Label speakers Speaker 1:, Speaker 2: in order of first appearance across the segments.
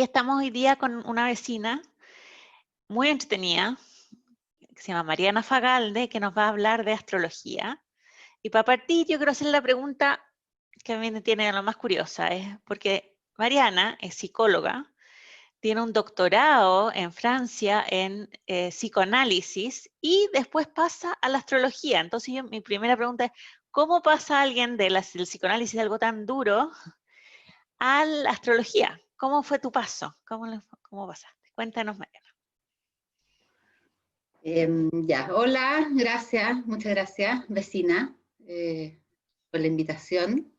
Speaker 1: Estamos hoy día con una vecina muy entretenida, que se llama Mariana Fagalde, que nos va a hablar de astrología. Y para partir, yo quiero hacer la pregunta que a mí me tiene lo más curiosa, es porque Mariana es psicóloga, tiene un doctorado en Francia en psicoanálisis y después pasa a la astrología. Entonces, mi primera pregunta es, ¿cómo pasa alguien del psicoanálisis, de algo tan duro, a la astrología? ¿Cómo fue tu paso? ¿Cómo pasaste? Cuéntanos, Mariana.
Speaker 2: Hola, gracias, muchas gracias, vecina, por la invitación.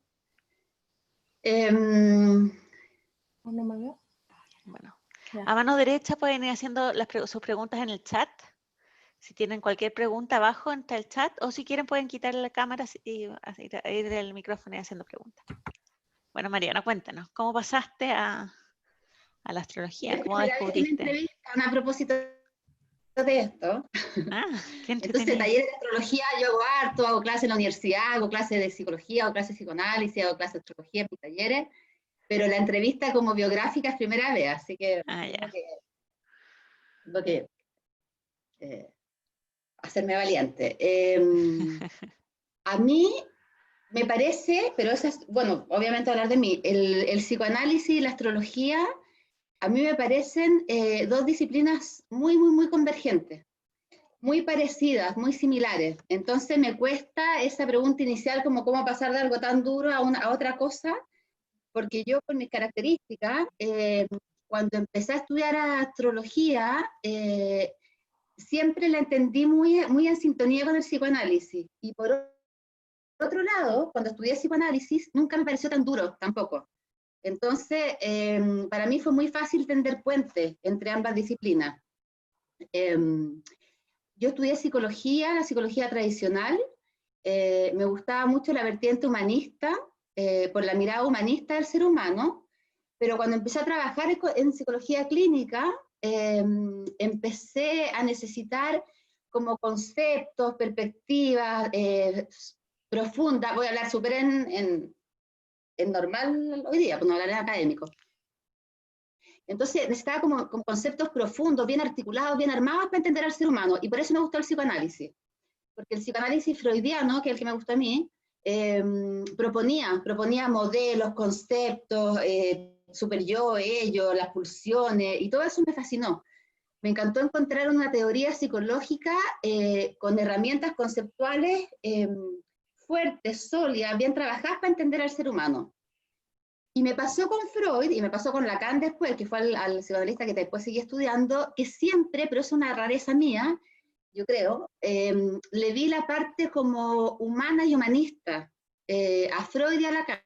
Speaker 1: Bueno, a mano derecha pueden ir haciendo sus preguntas en el chat. Si tienen cualquier pregunta abajo, está el chat, o si quieren pueden quitar la cámara y ir del micrófono y haciendo preguntas. Bueno, Mariana, cuéntanos, ¿cómo pasaste a la astrología? ¿Cómo descubriste?
Speaker 2: Una entrevista a propósito de esto.
Speaker 1: Qué entretenido.
Speaker 2: Entonces, taller de astrología yo hago harto, hago clases en la universidad, hago clases de psicología, hago clases de psicoanálisis, hago clases de astrología en mis talleres, pero la entrevista como biográfica es primera vez, así que tengo que hacerme valiente. A mí me parece, pero eso es, bueno, obviamente hablar de mí, el psicoanálisis y la astrología, a mí me parecen dos disciplinas muy convergentes, muy parecidas, muy similares. Entonces me cuesta esa pregunta inicial como cómo pasar de algo tan duro a otra cosa, porque yo por mis características, cuando empecé a estudiar astrología, siempre la entendí muy en sintonía con el psicoanálisis. Y por otro lado, cuando estudié psicoanálisis, nunca me pareció tan duro tampoco. Entonces, para mí fue muy fácil tender puentes entre ambas disciplinas. Yo estudié psicología, la psicología tradicional, me gustaba mucho la vertiente humanista, por la mirada humanista del ser humano, pero cuando empecé a trabajar en psicología clínica, empecé a necesitar como conceptos, perspectivas profundas, voy a hablar súper en normal hoy día, pues no hablar en académico. Entonces necesitaba como conceptos profundos, bien articulados, bien armados para entender al ser humano, y por eso me gustó el psicoanálisis, porque el psicoanálisis freudiano, que es el que me gusta a mí, proponía modelos, conceptos, super yo, ello, las pulsiones, y todo eso me fascinó. Me encantó encontrar una teoría psicológica con herramientas conceptuales fuertes, sólidas, bien trabajadas para entender al ser humano. Y me pasó con Freud, y me pasó con Lacan después, que fue al psicoanalista que después seguí estudiando, que siempre, pero es una rareza mía, yo creo, le vi la parte como humana y humanista a Freud y a Lacan.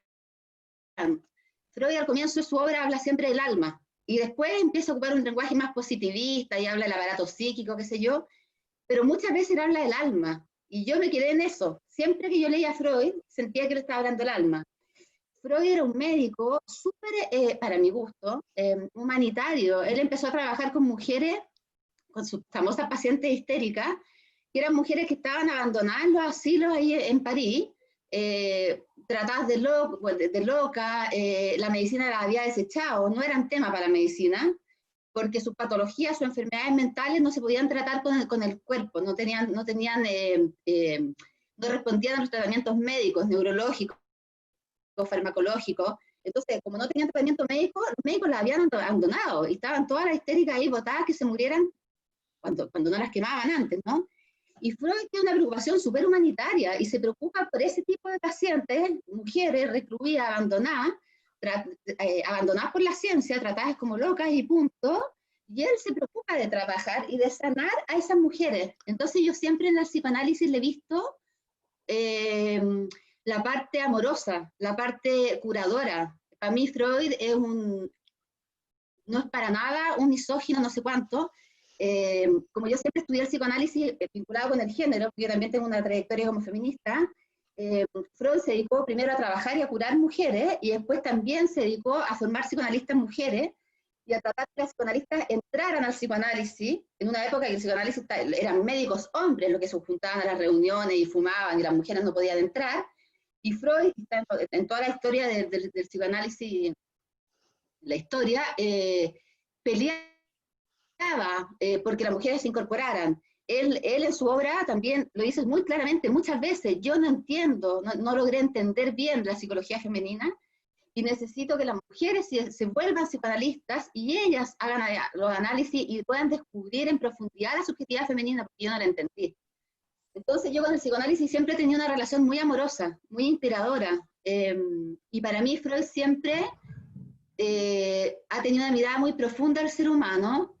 Speaker 2: Freud al comienzo de su obra habla siempre del alma, y después empieza a ocupar un lenguaje más positivista y habla del aparato psíquico, qué sé yo, pero muchas veces habla del alma, y yo me quedé en eso. Siempre que yo leía a Freud, sentía que le estaba hablando del alma. Freud era un médico súper, para mi gusto, humanitario. Él empezó a trabajar con mujeres, con sus famosas pacientes histéricas, que eran mujeres que estaban abandonadas en los asilos ahí en París, tratadas de loca, la medicina las había desechado, no eran tema para la medicina, porque sus patologías, sus enfermedades mentales no se podían tratar con el cuerpo, no respondían a los tratamientos médicos, neurológicos, farmacológicos. Entonces, como no tenían tratamiento médico, los médicos las habían abandonado y estaban todas las histéricas ahí botadas que se murieran cuando no las quemaban antes, ¿no? Y Freud tiene una preocupación súper humanitaria y se preocupa por ese tipo de pacientes, mujeres recluidas, abandonadas por la ciencia, tratadas como locas y punto, y él se preocupa de trabajar y de sanar a esas mujeres. Entonces yo siempre en el psicoanálisis le he visto la parte amorosa, la parte curadora. Para mí Freud no es para nada un misógino, no sé cuánto. Como yo siempre estudié el psicoanálisis vinculado con el género, porque yo también tengo una trayectoria como feminista, Freud se dedicó primero a trabajar y a curar mujeres, y después también se dedicó a formar psicoanalistas mujeres, y a tratar que las psicoanalistas entraran al psicoanálisis, en una época que el psicoanálisis eran médicos hombres los que se juntaban a las reuniones y fumaban, y las mujeres no podían entrar, y Freud está en toda la historia del psicoanálisis la historia, peleaba porque las mujeres se incorporaran. Él en su obra también lo dice muy claramente, muchas veces, yo no entiendo, no logré entender bien la psicología femenina, y necesito que las mujeres se vuelvan psicoanalistas y ellas hagan los análisis y puedan descubrir en profundidad la subjetividad femenina, porque yo no la entendí. Entonces yo con el psicoanálisis siempre he tenido una relación muy amorosa, muy inspiradora, y para mí Freud siempre ha tenido una mirada muy profunda del ser humano,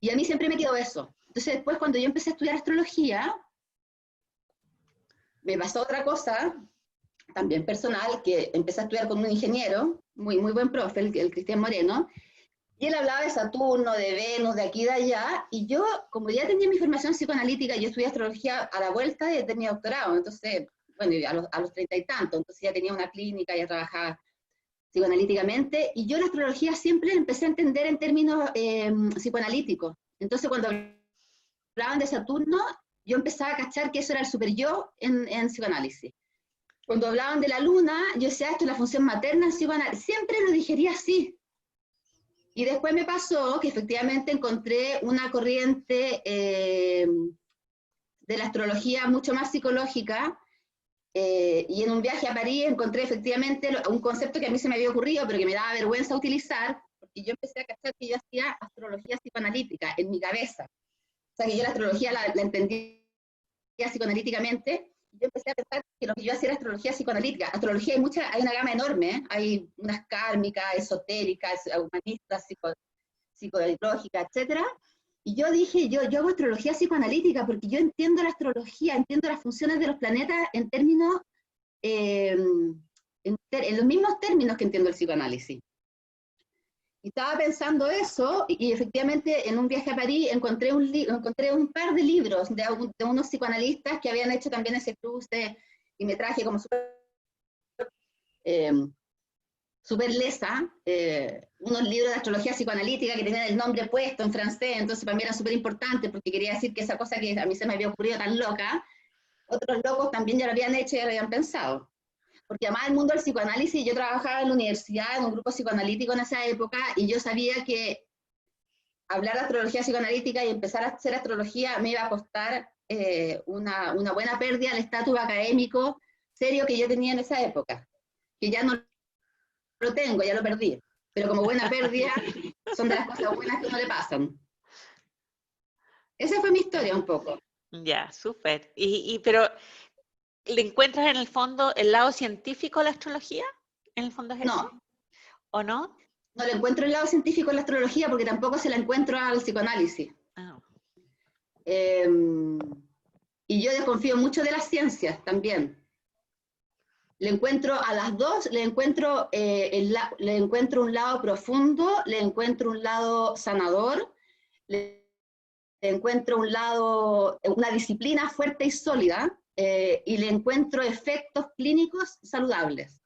Speaker 2: y a mí siempre me quedó eso. Entonces después cuando yo empecé a estudiar astrología, me pasó otra cosa, también personal, que empecé a estudiar con un ingeniero, muy buen profe, el Cristian Moreno, y él hablaba de Saturno, de Venus, de aquí y de allá, y yo, como ya tenía mi formación psicoanalítica, yo estudié astrología a la vuelta de mi doctorado, entonces, bueno, a los 30 y tanto, entonces ya tenía una clínica, ya trabajaba psicoanalíticamente, y yo la astrología siempre empecé a entender en términos psicoanalíticos. Entonces, cuando hablaban de Saturno, yo empezaba a cachar que eso era el super yo en psicoanálisis. Cuando hablaban de la luna, yo decía, esto es la función materna en psicoanálisis. Siempre lo digería así. Y después me pasó que efectivamente encontré una corriente de la astrología mucho más psicológica, y en un viaje a París encontré efectivamente un concepto que a mí se me había ocurrido, pero que me daba vergüenza utilizar, porque yo empecé a cachar que yo hacía astrología psicoanalítica en mi cabeza. O sea, que yo la astrología la entendía psicoanalíticamente. Yo empecé a pensar que lo que yo hacía era astrología psicoanalítica. Astrología hay una gama enorme, ¿eh? Hay unas kármicas, esotéricas, humanistas, psicológicas, etcétera. Y yo dije, yo hago astrología psicoanalítica porque yo entiendo la astrología, entiendo las funciones de los planetas en términos, en los mismos términos que entiendo el psicoanálisis. Y estaba pensando eso, y efectivamente en un viaje a París encontré un par de libros de unos psicoanalistas que habían hecho también ese cruce, y me traje como súper lesa, unos libros de astrología psicoanalítica que tenían el nombre puesto en francés, entonces para mí era súper importante porque quería decir que esa cosa que a mí se me había ocurrido tan loca, otros locos también ya lo habían hecho y ya lo habían pensado. Porque además el mundo del psicoanálisis, yo trabajaba en la universidad, en un grupo psicoanalítico en esa época, y yo sabía que hablar de astrología psicoanalítica y empezar a hacer astrología me iba a costar una buena pérdida del estatus académico serio que yo tenía en esa época, que ya no lo tengo, ya lo perdí. Pero como buena pérdida, son de las cosas buenas que no le pasan. Esa fue mi historia un poco.
Speaker 1: Ya, súper. Pero, ¿le encuentras en el fondo el lado científico a la astrología? ¿En el fondo es eso?
Speaker 2: No.
Speaker 1: ¿O no?
Speaker 2: No le encuentro el lado científico en la astrología porque tampoco se la encuentro al psicoanálisis.
Speaker 1: Oh.
Speaker 2: Y yo desconfío mucho de las ciencias también. Le encuentro a las dos, le encuentro un lado profundo, le encuentro un lado sanador, le encuentro un lado, una disciplina fuerte y sólida, y le encuentro efectos clínicos saludables.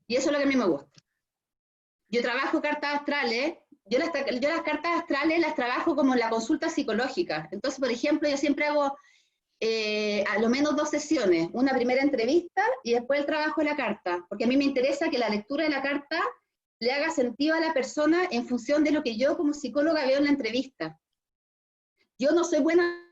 Speaker 2: Y eso es lo que a mí me gusta. Yo trabajo cartas astrales, yo las cartas astrales las trabajo como en la consulta psicológica. Entonces, por ejemplo, yo siempre hago a lo menos 2 sesiones, una primera entrevista y después el trabajo de la carta, porque a mí me interesa que la lectura de la carta le haga sentido a la persona en función de lo que yo como psicóloga veo en la entrevista. Yo no soy buena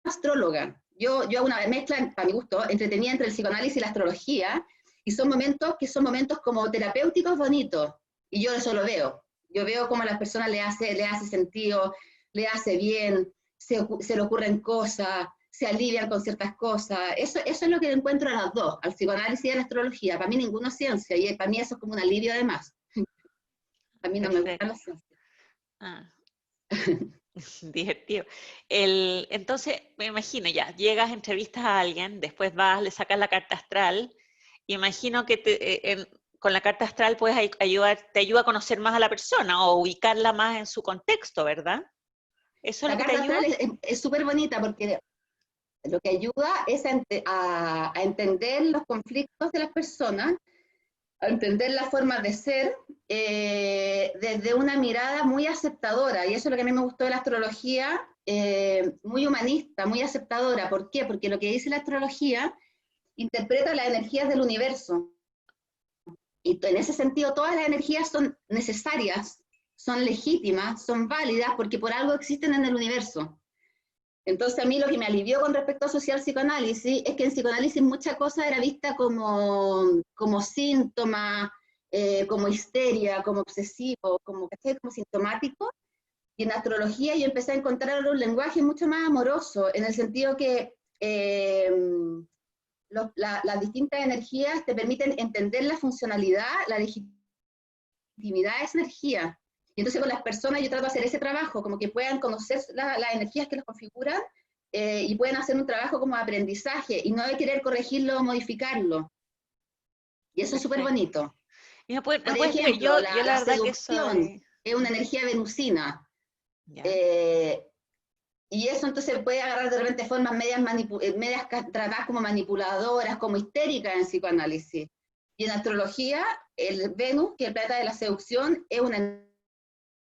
Speaker 2: astróloga, yo hago una mezcla, a mi gusto, entretenida entre el psicoanálisis y la astrología, y son momentos como terapéuticos bonitos, y yo eso lo veo. Yo veo cómo a las personas le hace sentido, le hace bien, se le ocurren cosas, se alivian con ciertas cosas. Eso es lo que encuentro a las dos, al psicoanálisis y a la astrología. Para mí ninguno es ciencia, y para mí eso es como un alivio además. A mí no me gustan las ciencias.
Speaker 1: Ah. Divertido. Entonces, me imagino ya, llegas, entrevistas a alguien, después vas, le sacas la carta astral. Imagino que con la carta astral puedes te ayuda a conocer más a la persona o ubicarla más en su contexto, ¿verdad? ¿Eso es lo que te ayuda?
Speaker 2: La carta astral es súper bonita porque lo que ayuda es a entender los conflictos de las personas, a entender las formas de ser desde una mirada muy aceptadora. Y eso es lo que a mí me gustó de la astrología, muy humanista, muy aceptadora. ¿Por qué? Porque lo que dice la astrología interpreta las energías del universo. Y en ese sentido, todas las energías son necesarias, son legítimas, son válidas, porque por algo existen en el universo. Entonces, a mí lo que me alivió con respecto a social psicoanálisis es que en psicoanálisis mucha cosa era vista como síntoma, como histeria, como obsesivo, como sintomático. Y en astrología yo empecé a encontrar un lenguaje mucho más amoroso, en el sentido que las distintas energías te permiten entender la funcionalidad, la legitimidad de esa energía. Y entonces con las personas yo trato de hacer ese trabajo, como que puedan conocer las energías que los configuran y pueden hacer un trabajo como de aprendizaje y no de querer corregirlo o modificarlo. Y eso es súper bonito. Por ejemplo, la seducción es una energía venusina. Y eso entonces puede agarrar de repente formas medias tratadas como manipuladoras, como histéricas en psicoanálisis. Y en astrología, el Venus, que es el planeta de la seducción, es una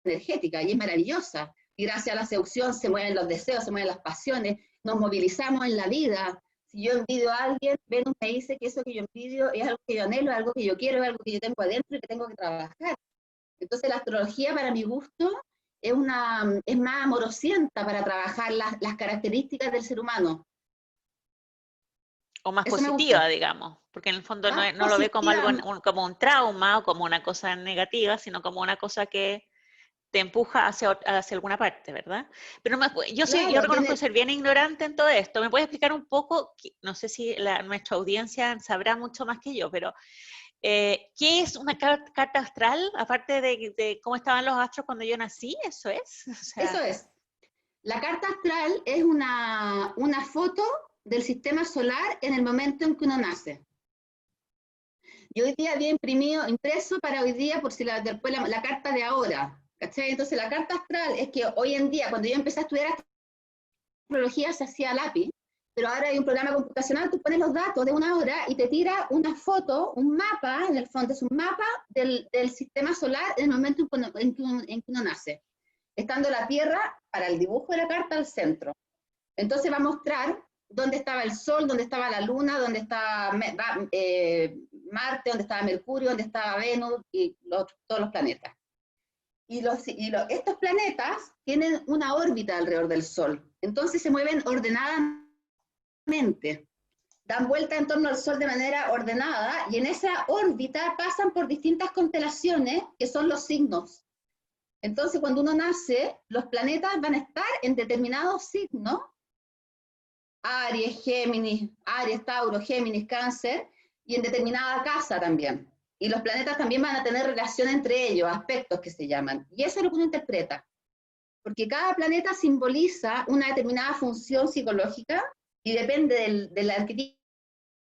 Speaker 2: energética y es maravillosa. Y gracias a la seducción se mueven los deseos, se mueven las pasiones, nos movilizamos en la vida. Si yo envidio a alguien, Venus me dice que eso que yo envidio es algo que yo anhelo, es algo que yo quiero, es algo que yo tengo adentro y que tengo que trabajar. Entonces la astrología, para mi gusto, es más amorosienta para trabajar las características del ser humano.
Speaker 1: O más positiva, digamos, porque en el fondo no lo ve como algo, como un trauma o como una cosa negativa, sino como una cosa que te empuja hacia alguna parte, ¿verdad? Pero yo reconozco ser bien ignorante en todo esto. ¿Me puedes explicar un poco? No sé si nuestra audiencia sabrá mucho más que yo, pero ¿qué es una carta astral? Aparte de cómo estaban los astros cuando yo nací, ¿eso es?
Speaker 2: O sea, eso es. La carta astral es una foto del sistema solar en el momento en que uno nace. Yo hoy día había impreso para hoy día, por si después la carta de ahora, ¿cachai? Entonces la carta astral es que hoy en día, cuando yo empecé a estudiar astrología, se hacía a lápiz, pero ahora hay un programa computacional, tú pones los datos de una hora y te tira una foto, un mapa, en el fondo es un mapa del sistema solar en el momento en que uno nace, estando la Tierra para el dibujo de la carta al centro. Entonces va a mostrar dónde estaba el Sol, dónde estaba la Luna, dónde estaba Marte, dónde estaba Mercurio, dónde estaba Venus y todos los planetas. Estos planetas tienen una órbita alrededor del Sol, entonces se mueven ordenadamente, dan vuelta en torno al Sol de manera ordenada, y en esa órbita pasan por distintas constelaciones, que son los signos. Entonces, cuando uno nace, los planetas van a estar en determinados signos, Aries, Tauro, Géminis, Cáncer, y en determinada casa también. Y los planetas también van a tener relación entre ellos, aspectos que se llaman. Y eso es lo que uno interpreta. Porque cada planeta simboliza una determinada función psicológica y depende del arquetipo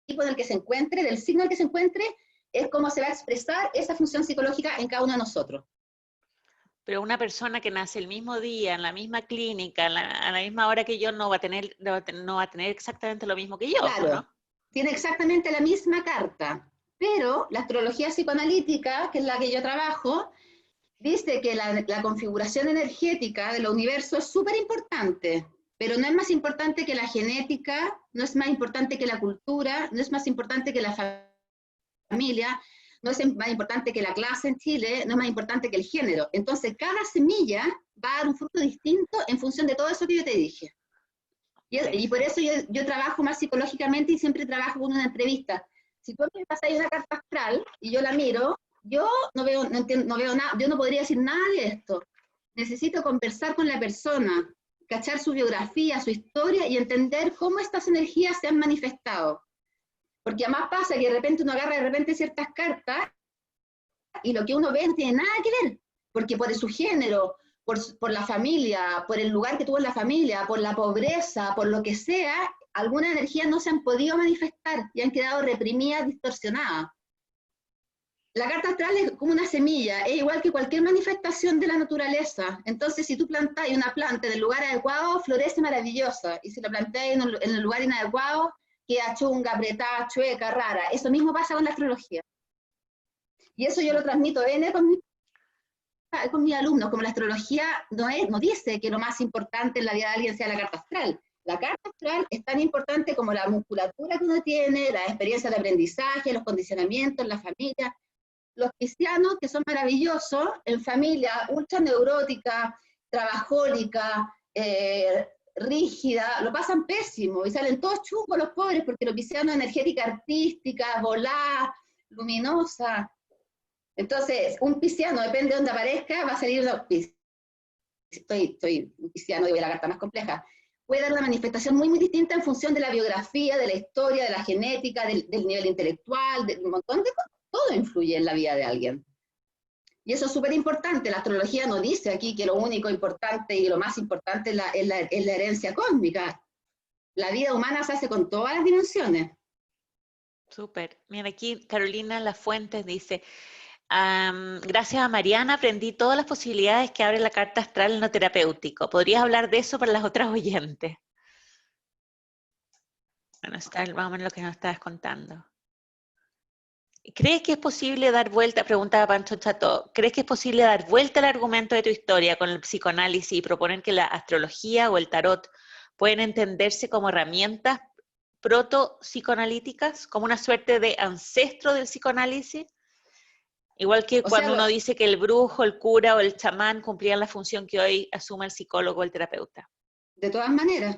Speaker 2: en el que se encuentre, del signo en el que se encuentre, es cómo se va a expresar esa función psicológica en cada uno de nosotros.
Speaker 1: Pero una persona que nace el mismo día, en la misma clínica, a la misma hora que yo, no va a tener exactamente lo mismo que yo,
Speaker 2: claro,
Speaker 1: ¿no?
Speaker 2: Tiene exactamente la misma carta, pero la astrología psicoanalítica, que es la que yo trabajo, dice que la configuración energética del universo es súper importante, pero no es más importante que la genética, no es más importante que la cultura, no es más importante que la familia, no es más importante que la clase en Chile, no es más importante que el género. Entonces, cada semilla va a dar un fruto distinto en función de todo eso que yo te dije. Y por eso yo trabajo más psicológicamente y siempre trabajo con una entrevista. Si tú me pasas una carta astral y yo la miro, yo no veo nada, yo no podría decir nada de esto. Necesito conversar con la persona, cachar su biografía, su historia y entender cómo estas energías se han manifestado. Porque además pasa que de repente uno agarra ciertas cartas y lo que uno ve no tiene nada que ver, porque por su género, por la familia, por el lugar que tuvo en la familia, por la pobreza, por lo que sea, algunas energías no se han podido manifestar y han quedado reprimidas, distorsionadas. La carta astral es como una semilla, es igual que cualquier manifestación de la naturaleza. Entonces, si tú plantas una planta en el lugar adecuado, florece maravillosa, y si la plantas en el lugar inadecuado, queda chunga, apretada, chueca, rara. Eso mismo pasa con la astrología. Y eso yo lo transmito con mis alumnos, como la astrología no dice que lo más importante en la vida de alguien sea la carta astral. La carta astral es tan importante como la musculatura que uno tiene, la experiencia de aprendizaje, los condicionamientos, la familia. los piscianos, que son maravillosos, en familia ultra neurótica, trabajólica, rígida, lo pasan pésimo y salen todos chungos los pobres porque los piscianos energética artística, volá, luminosa. Entonces, un pisciano, depende de dónde aparezca, va a salir soy un pisciano, digo, la carta más compleja, puede dar una manifestación muy, muy distinta en función de la biografía, de la historia, de la genética, del nivel intelectual, de un montón de cosas. Todo influye en la vida de alguien. Y eso es súper importante. La astrología nos dice aquí que lo único importante y lo más importante es la herencia cósmica. La vida humana se hace con todas las dimensiones.
Speaker 1: Súper. Mira, aquí Carolina Lafuentes dice, gracias a Mariana aprendí todas las posibilidades que abre la carta astral en lo terapéutico. ¿Podrías hablar de eso para las otras oyentes? Bueno, está más o menos lo que nos estabas contando. ¿Crees que es posible dar vuelta, preguntaba Pancho Chato, ¿crees que es posible dar vuelta al argumento de tu historia con el psicoanálisis y proponer que la astrología o el tarot pueden entenderse como herramientas proto-psicoanalíticas, como una suerte de ancestro del psicoanálisis? Igual que cuando uno dice que el brujo, el cura o el chamán cumplían la función que hoy asume el psicólogo o el terapeuta.
Speaker 2: De todas maneras.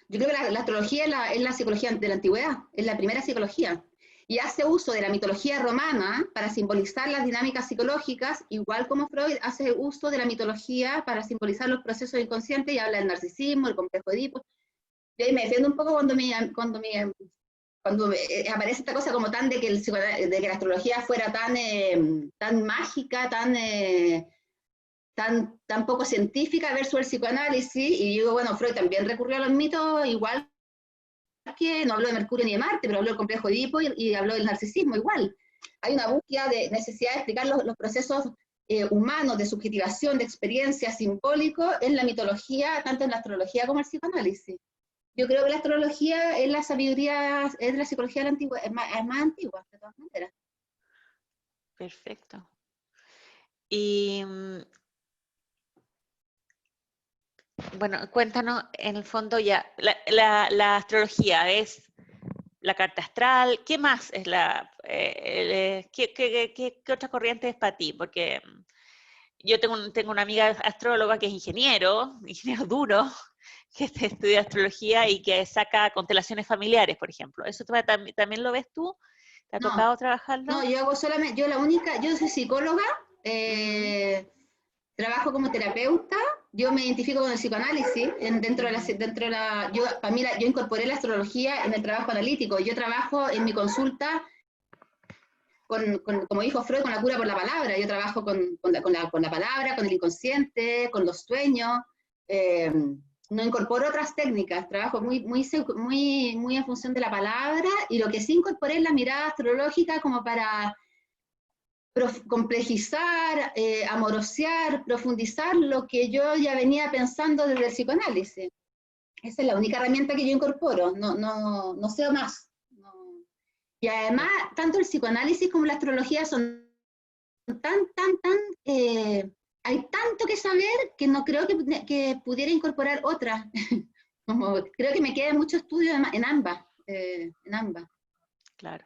Speaker 2: Yo creo que la astrología es la psicología de la antigüedad, es la primera psicología. Y hace uso de la mitología romana para simbolizar las dinámicas psicológicas, igual como Freud hace uso de la mitología para simbolizar los procesos inconscientes y habla del narcisismo, el complejo de Edipo. Yo ahí me defiendo un poco cuando aparece esta cosa como tan de que la astrología fuera tan mágica, tan poco científica versus el psicoanálisis, y digo, bueno, Freud también recurrió a los mitos, igual que no habló de Mercurio ni de Marte, pero habló del complejo de Edipo y habló del narcisismo igual. Hay una búsqueda de necesidad de explicar los procesos humanos, de subjetivación, de experiencia simbólico en la mitología, tanto en la astrología como en el psicoanálisis. Yo creo que la astrología es la sabiduría, es la psicología de la antigua, es más antigua, de todas maneras.
Speaker 1: Perfecto. Y bueno, cuéntanos, en el fondo ya, la astrología es la carta astral, ¿qué más es qué otra corriente es para ti? Porque yo tengo una amiga astróloga que es ingeniero duro, que estudia astrología y que saca constelaciones familiares, por ejemplo. ¿Eso también lo ves tú? ¿Te ha tocado trabajarlo?
Speaker 2: No, yo hago solamente, yo soy psicóloga, trabajo como terapeuta, yo me identifico con el psicoanálisis, yo incorporé la astrología en el trabajo analítico, yo trabajo en mi consulta como dijo Freud, con la cura por la palabra, yo trabajo con la palabra, con el inconsciente, con los sueños, no incorporo otras técnicas, trabajo muy en función de la palabra, y lo que sí incorporé es la mirada astrológica como para complejizar, amorosear, profundizar lo que yo ya venía pensando desde el psicoanálisis. Esa es la única herramienta que yo incorporo, no sé más. Y además, tanto el psicoanálisis como la astrología son hay tanto que saber que no creo que pudiera incorporar otra. Creo que me queda mucho estudio en ambas.
Speaker 1: Claro.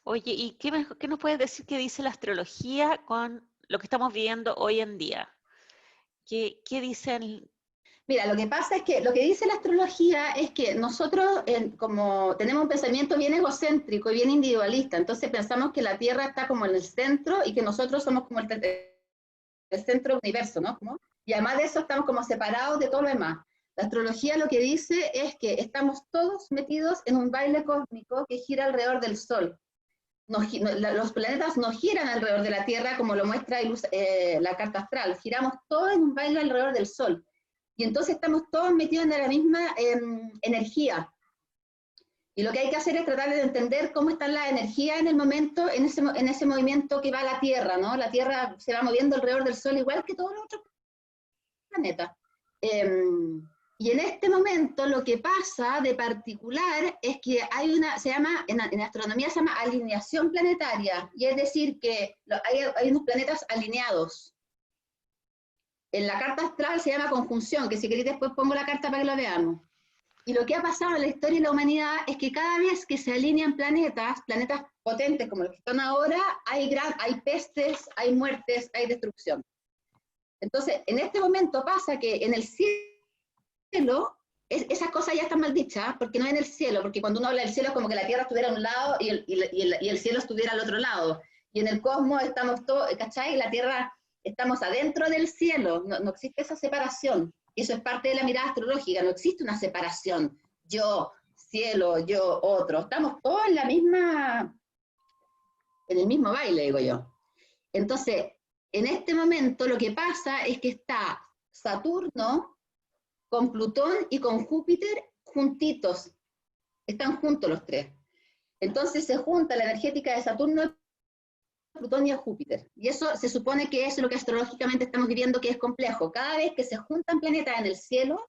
Speaker 1: Oye, ¿y qué nos puedes decir que dice la astrología con lo que estamos viviendo hoy en día? ¿Qué dicen?
Speaker 2: Mira, lo que pasa es que lo que dice la astrología es que nosotros, como tenemos un pensamiento bien egocéntrico y bien individualista, entonces pensamos que la Tierra está como en el centro y que nosotros somos como el centro del universo, ¿no? Y además de eso estamos como separados de todo lo demás. La astrología lo que dice es que estamos todos metidos en un baile cósmico que gira alrededor del Sol. Los planetas no giran alrededor de la Tierra como lo muestra la carta astral, giramos todos en un baile alrededor del Sol. Y entonces estamos todos metidos en la misma energía. Y lo que hay que hacer es tratar de entender cómo está la energía en el momento, en ese movimiento que va a la Tierra, ¿no? La Tierra se va moviendo alrededor del Sol igual que todos los otros planetas. Y en este momento lo que pasa de particular es que hay en astronomía se llama alineación planetaria, y es decir que hay unos planetas alineados. En la carta astral se llama conjunción, que si queréis después pongo la carta para que la veamos. Y lo que ha pasado en la historia de la humanidad es que cada vez que se alinean planetas potentes como los que están ahora, hay pestes, hay muertes, hay destrucción. Entonces, en este momento pasa que en el cielo, esas cosas ya están mal dichas, porque no en el cielo, porque cuando uno habla del cielo es como que la Tierra estuviera a un lado y el cielo estuviera al otro lado. Y en el cosmos estamos todos, ¿cachai? La Tierra, estamos adentro del cielo, no existe esa separación. Y eso es parte de la mirada astrológica, no existe una separación. Yo, cielo, yo, otro. Estamos todos en el mismo baile, digo yo. Entonces, en este momento lo que pasa es que está Saturno con Plutón y con Júpiter juntitos, están juntos los tres. Entonces se junta la energética de Saturno, Plutón y Júpiter. Y eso se supone que es lo que astrológicamente estamos viviendo, que es complejo. Cada vez que se juntan planetas en el cielo,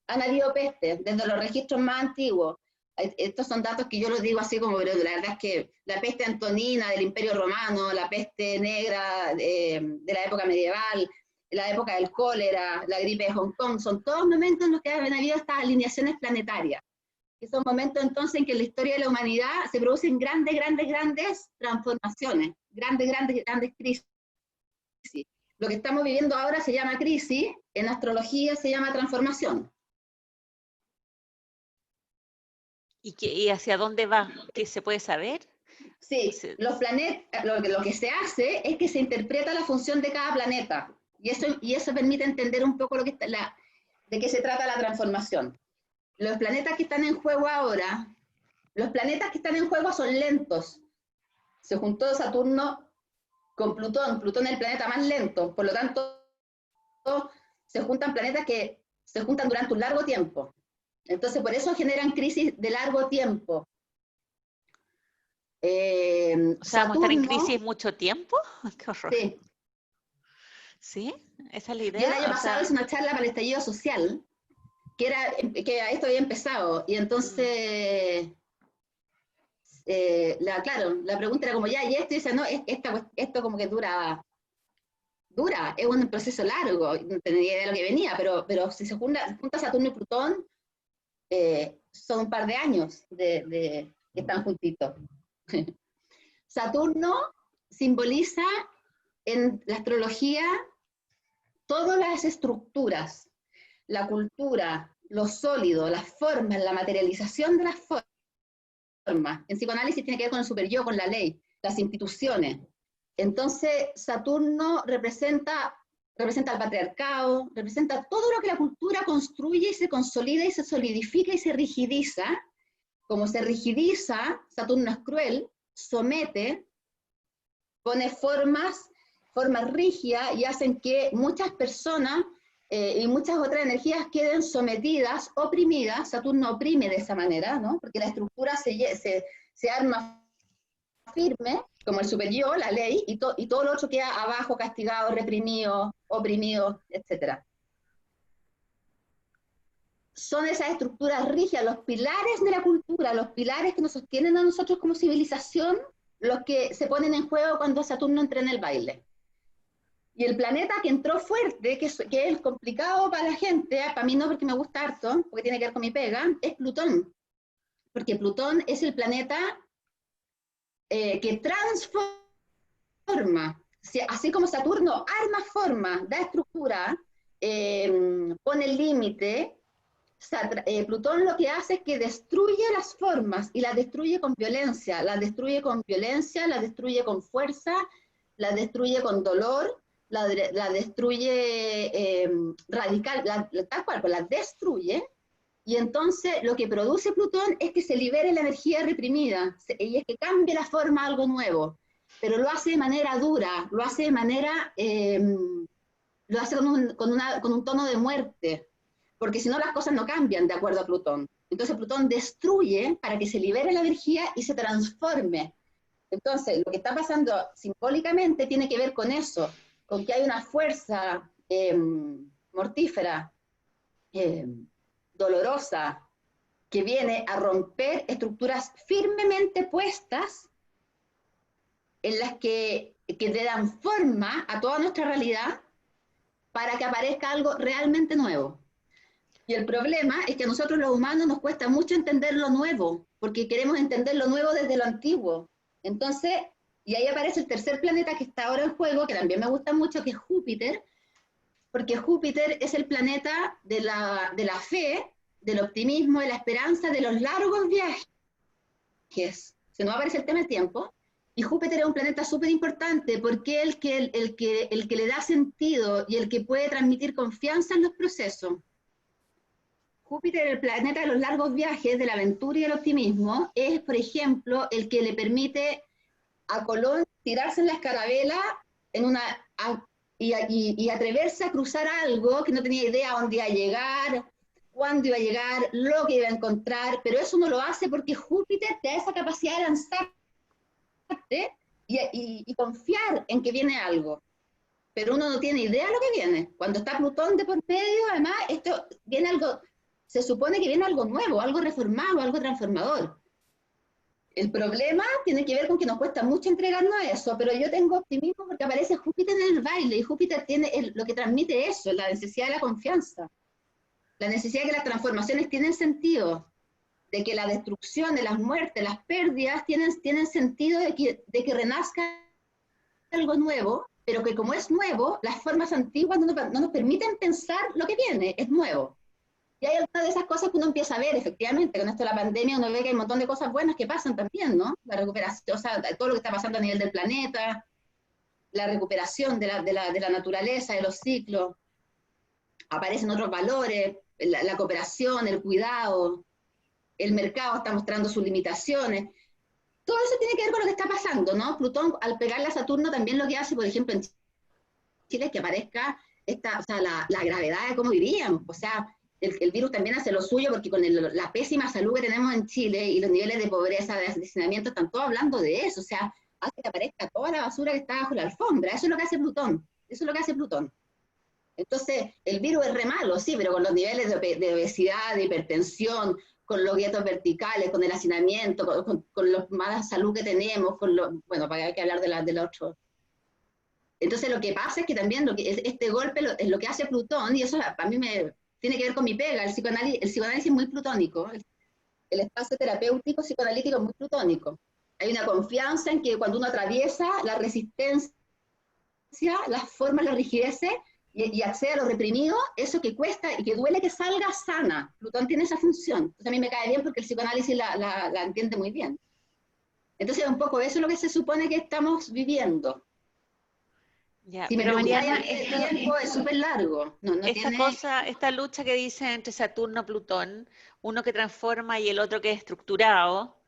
Speaker 2: han habido pestes, desde los registros más antiguos. Estos son datos que yo los digo así como, pero la verdad es que la peste antonina del Imperio Romano, la peste negra de la época medieval, la época del cólera, la gripe de Hong Kong, son todos momentos en los que han habido estas alineaciones planetarias. Que son momentos entonces en que en la historia de la humanidad se producen grandes transformaciones, grandes crisis. Lo que estamos viviendo ahora se llama crisis, en astrología se llama transformación.
Speaker 1: ¿Y hacia dónde va? ¿Qué se puede saber?
Speaker 2: Sí, los planetas, lo que se hace es que se interpreta la función de cada planeta, y eso permite entender un poco de qué se trata la transformación. Los planetas que están en juego ahora, los planetas que están en juego son lentos. Se juntó Saturno con Plutón, Plutón es el planeta más lento, por lo tanto, se juntan planetas que se juntan durante un largo tiempo. Entonces, por eso generan crisis de largo tiempo.
Speaker 1: O sea, ¿vamos a estar en crisis mucho tiempo? ¡Qué horror!
Speaker 2: Sí.
Speaker 1: ¿Sí? ¿Esa es la idea?
Speaker 2: Yo el año pasado hice una charla para el estallido social, que esto había empezado, y entonces, claro, la pregunta era como, y esto, y dice, no, esto como que dura, es un proceso largo, no tenía idea de lo que venía, pero si se junta Saturno y Plutón, son un par de años que están juntitos. Saturno simboliza en la astrología todas las estructuras, la cultura, lo sólido, las formas, la materialización de las formas. En psicoanálisis tiene que ver con el superyo, con la ley, las instituciones. Entonces, Saturno representa al patriarcado, representa todo lo que la cultura construye y se consolida y se solidifica y se rigidiza. Como se rigidiza, Saturno es cruel, somete, pone formas rígidas y hacen que muchas personas y muchas otras energías queden sometidas, oprimidas. Saturno oprime de esa manera, ¿no? Porque la estructura se arma firme, como el superyo, la ley, y todo lo otro queda abajo, castigado, reprimido, oprimido, etc. Son esas estructuras rígidas, los pilares de la cultura, los pilares que nos sostienen a nosotros como civilización, los que se ponen en juego cuando Saturno entra en el baile. Y el planeta que entró fuerte, que es complicado para la gente, para mí no, porque me gusta harto, porque tiene que ver con mi pega, es Plutón. Porque Plutón es el planeta que transforma, así como Saturno arma forma, da estructura, pone el límite. Plutón lo que hace es que destruye las formas y las destruye con violencia, las destruye con fuerza, las destruye con dolor, la destruye radical, tal cual, pues las destruye. Y entonces lo que produce Plutón es que se libere la energía reprimida, y es que cambie la forma a algo nuevo, pero lo hace de manera dura, lo hace de manera, lo hace con un tono de muerte, porque si no las cosas no cambian de acuerdo a Plutón. Entonces Plutón destruye para que se libere la energía y se transforme. Entonces lo que está pasando simbólicamente tiene que ver con eso, con que hay una fuerza mortífera, dolorosa, que viene a romper estructuras firmemente puestas en las que le dan forma a toda nuestra realidad para que aparezca algo realmente nuevo. Y el problema es que a nosotros los humanos nos cuesta mucho entender lo nuevo, porque queremos entender lo nuevo desde lo antiguo. Entonces, y ahí aparece el tercer planeta que está ahora en juego, que también me gusta mucho, que es Júpiter, porque Júpiter es el planeta de la fe, del optimismo, de la esperanza, de los largos viajes. Se nos aparece el tema del tiempo, y Júpiter es un planeta súper importante porque es el que le da sentido y el que puede transmitir confianza en los procesos. Júpiter, el planeta de los largos viajes, de la aventura y el optimismo, es, por ejemplo, el que le permite a Colón tirarse en la escarabela y atreverse a cruzar algo que no tenía idea a dónde iba a llegar, cuándo iba a llegar, lo que iba a encontrar, pero eso no lo hace porque Júpiter te da esa capacidad de lanzarte y confiar en que viene algo. Pero uno no tiene idea de lo que viene. Cuando está Plutón de por medio, además, esto viene algo, se supone que viene algo nuevo, algo reformado, algo transformador. El problema tiene que ver con que nos cuesta mucho entregarnos a eso, pero yo tengo optimismo porque aparece Júpiter en el baile, y Júpiter tiene lo que transmite eso, la necesidad de la confianza, la necesidad de que las transformaciones tienen sentido, de que la destrucción, de las muertes, las pérdidas tienen sentido de que renazca algo nuevo, pero que como es nuevo, las formas antiguas no nos permiten pensar lo que viene, es nuevo. Y hay algunas de esas cosas que uno empieza a ver, efectivamente, con esto de la pandemia uno ve que hay un montón de cosas buenas que pasan también, ¿no? La recuperación, o sea, todo lo que está pasando a nivel del planeta, la recuperación de la naturaleza, de los ciclos, aparecen otros valores, la cooperación, el cuidado, el mercado está mostrando sus limitaciones. Todo eso tiene que ver con lo que está pasando, ¿no? Plutón, al pegarle a Saturno, también lo que hace, por ejemplo, en Chile, es que aparezca la gravedad de cómo vivíamos, o sea, el virus también hace lo suyo porque con la pésima salud que tenemos en Chile y los niveles de pobreza, de hacinamiento, están todos hablando de eso, o sea, hace que aparezca toda la basura que está bajo la alfombra, eso es lo que hace Plutón, eso es lo que hace Plutón. Entonces, el virus es re malo, sí, pero con los niveles de obesidad, de hipertensión, con los guetos verticales, con el hacinamiento, con la mala salud que tenemos, bueno, para que hablar de la otro. Entonces, lo que pasa es que también este golpe es lo que hace Plutón, y eso a mí tiene que ver con mi pega, el psicoanálisis es muy plutónico, el espacio terapéutico psicoanalítico es muy plutónico. Hay una confianza en que cuando uno atraviesa la resistencia, las formas, las rigideces, y accede a lo reprimido, eso que cuesta y que duele que salga sana. Plutón tiene esa función. Entonces a mí me cae bien porque el psicoanálisis la entiende muy bien. Entonces un poco eso es lo que se supone que estamos viviendo.
Speaker 1: Ya,
Speaker 2: Si me
Speaker 1: pero Mariana,
Speaker 2: el tiempo es súper largo.
Speaker 1: Esta lucha que dice entre Saturno y Plutón, uno que transforma y el otro que es estructurado,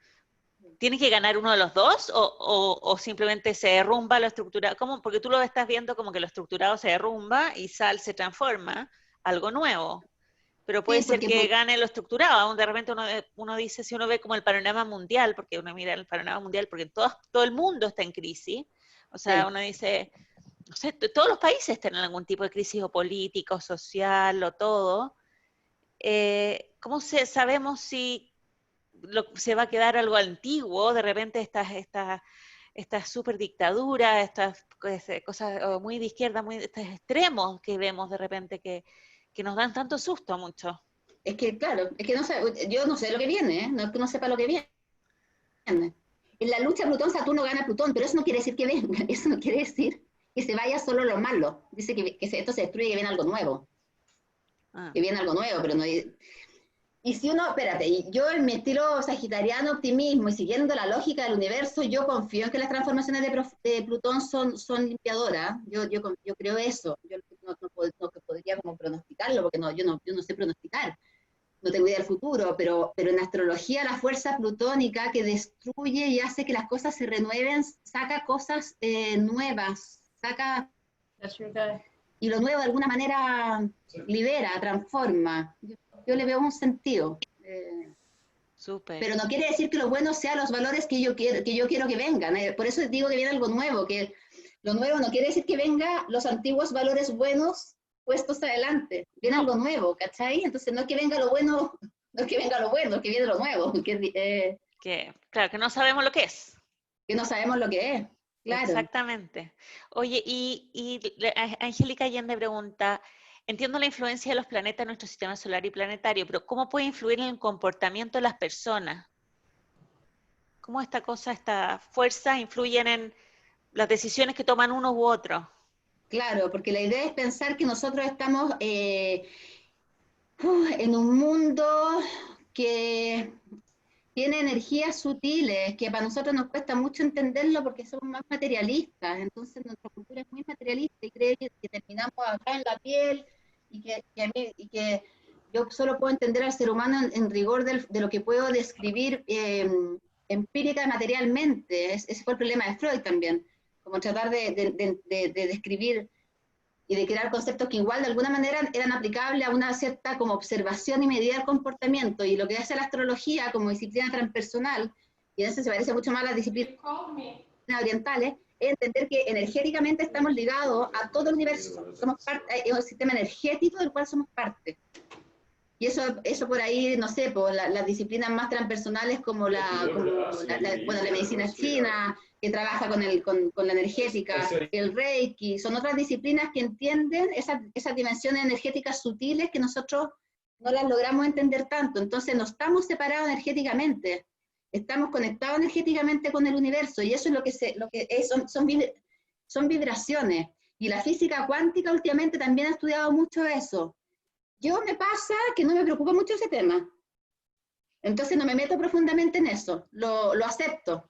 Speaker 1: ¿tiene que ganar uno de los dos o simplemente se derrumba lo estructurado? ¿Cómo? Porque tú lo estás viendo como que lo estructurado se derrumba y se transforma algo nuevo. Pero puede ser que gane lo estructurado. Aún de repente uno dice, si uno ve como el panorama mundial, porque uno mira el panorama mundial, porque todo el mundo está en crisis. O sea, uno dice, no sé, todos los países tienen algún tipo de crisis o política, o social, o todo. ¿Cómo sabemos si se va a quedar algo antiguo, de repente estas super dictaduras, estas cosas muy de izquierda, estos extremos que vemos de repente que nos dan tanto susto a muchos?
Speaker 2: Es que, claro, es que yo no sé lo que viene, no es que no sepa lo que viene. En la lucha Plutón-Saturno gana Plutón, pero eso no quiere decir que venga, eso no quiere decir que se vaya solo lo malo. Dice que esto se destruye y que viene algo nuevo. Que viene algo nuevo, pero no... Y si uno, espérate, yo en mi estilo sagitariano optimismo y siguiendo la lógica del universo, yo confío en que las transformaciones de Plutón son limpiadoras. Yo creo eso. Yo no podría como pronosticarlo, porque yo no sé pronosticar. No tengo idea del futuro, pero en astrología la fuerza plutónica que destruye y hace que las cosas se renueven, saca cosas nuevas, y lo nuevo de alguna manera libera, transforma. Yo le veo un sentido. Pero no quiere decir que lo bueno sea los valores que yo quiero que vengan. Por eso digo que viene algo nuevo, que lo nuevo no quiere decir que venga los antiguos valores buenos puestos adelante. Viene algo nuevo, ¿cachai? Entonces no es que venga lo bueno, no es que venga lo bueno, es que viene lo nuevo.
Speaker 1: Claro, que no sabemos lo que es.
Speaker 2: Que no sabemos lo que es. Claro.
Speaker 1: Exactamente. Oye, y Angélica Allende pregunta, entiendo la influencia de los planetas en nuestro sistema solar y planetario, pero ¿cómo puede influir en el comportamiento de las personas? ¿Cómo esta cosa, esta fuerza influyen en las decisiones que toman unos u otros?
Speaker 2: Claro, porque la idea es pensar que nosotros estamos en un mundo que tiene energías sutiles, que para nosotros nos cuesta mucho entenderlo porque somos más materialistas. Entonces nuestra cultura es muy materialista y cree que terminamos acá en la piel y que yo solo puedo entender al ser humano en rigor de lo que puedo describir empírica materialmente. Ese fue el problema de Freud también, como tratar de describir y de crear conceptos que igual de alguna manera eran aplicables a una cierta como observación y medida del comportamiento. Y lo que hace la astrología como disciplina transpersonal, y en eso se parece mucho más a las disciplinas orientales, es entender que energéticamente estamos ligados a todo el universo. Somos parte, es un sistema energético del cual somos parte. Y eso por ahí, no sé, por las disciplinas más transpersonales como la medicina china, que trabaja con la energética, el Reiki, son otras disciplinas que entienden esas dimensiones energéticas sutiles que nosotros no las logramos entender tanto. Entonces no estamos separados energéticamente, estamos conectados energéticamente con el universo, y eso es son vibraciones. Y la física cuántica últimamente también ha estudiado mucho eso. Yo me pasa que no me preocupa mucho ese tema, entonces no me meto profundamente en eso, lo acepto.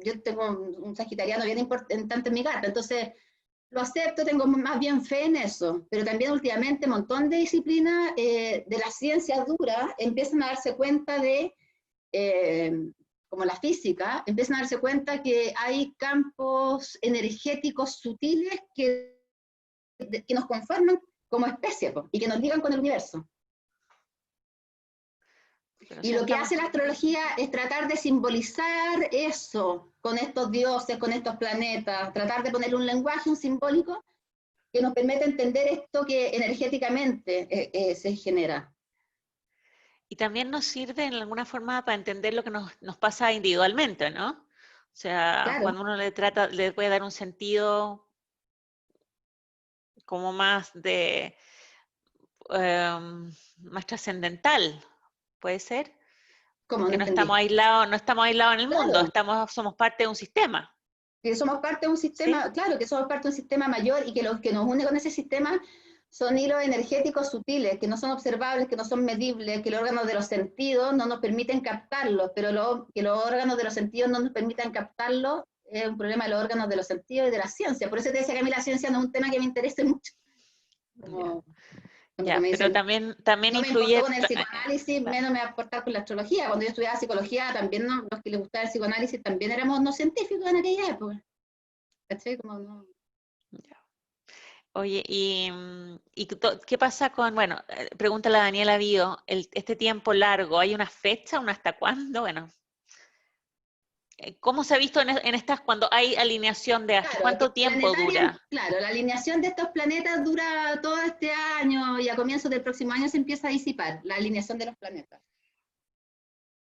Speaker 2: Yo tengo un sagitariano bien importante en mi carta, entonces lo acepto, tengo más bien fe en eso, pero también últimamente un montón de disciplinas de la ciencia dura empiezan a darse cuenta como la física, empiezan a darse cuenta que hay campos energéticos sutiles que nos conforman como especie y que nos ligan con el universo. Y lo que hace la astrología es tratar de simbolizar eso con estos dioses, con estos planetas, tratar de ponerle un lenguaje, un simbólico, que nos permita entender esto que energéticamente se genera.
Speaker 1: Y también nos sirve en alguna forma para entender lo que nos pasa individualmente, ¿no? O sea,
Speaker 2: claro,
Speaker 1: cuando uno le puede dar un sentido como más más trascendental, ¿puede ser?
Speaker 2: ¿cómo?
Speaker 1: Porque
Speaker 2: No entendí.
Speaker 1: no estamos aislados en el mundo,
Speaker 2: Claro,
Speaker 1: somos parte de un sistema,
Speaker 2: que somos parte de un
Speaker 1: ¿sí?
Speaker 2: sistema, claro, que somos parte de un sistema mayor y que lo que nos une con ese sistema son hilos energéticos sutiles, que no son observables, que no son medibles, que los órganos de los sentidos no nos permiten captarlos, pero que los órganos de los sentidos no nos permitan captarlos es un problema de los órganos de los sentidos y de la ciencia. Por eso te decía que a mí la ciencia no es un tema que me interese mucho. Como, cuando me
Speaker 1: Pero
Speaker 2: dicen,
Speaker 1: también
Speaker 2: no me importó
Speaker 1: influye,
Speaker 2: con el psicoanálisis,
Speaker 1: claro.
Speaker 2: menos me va a importar con la astrología. Cuando yo estudiaba psicología, también los que les gustaba el psicoanálisis también éramos no científicos en aquella época. ¿Cachai? Como no.
Speaker 1: Ya. Oye, qué pasa con, bueno, pregunta la Daniela Bio, este tiempo largo, ¿hay una fecha, un hasta cuándo? Bueno, ¿cómo se ha visto en estas cuando hay alineación de astros?
Speaker 2: Claro, que
Speaker 1: ¿Cuánto tiempo
Speaker 2: planetaria,
Speaker 1: dura?
Speaker 2: claro, la alineación de estos planetas dura todo este año y a comienzos del próximo año se empieza a disipar la alineación de los planetas.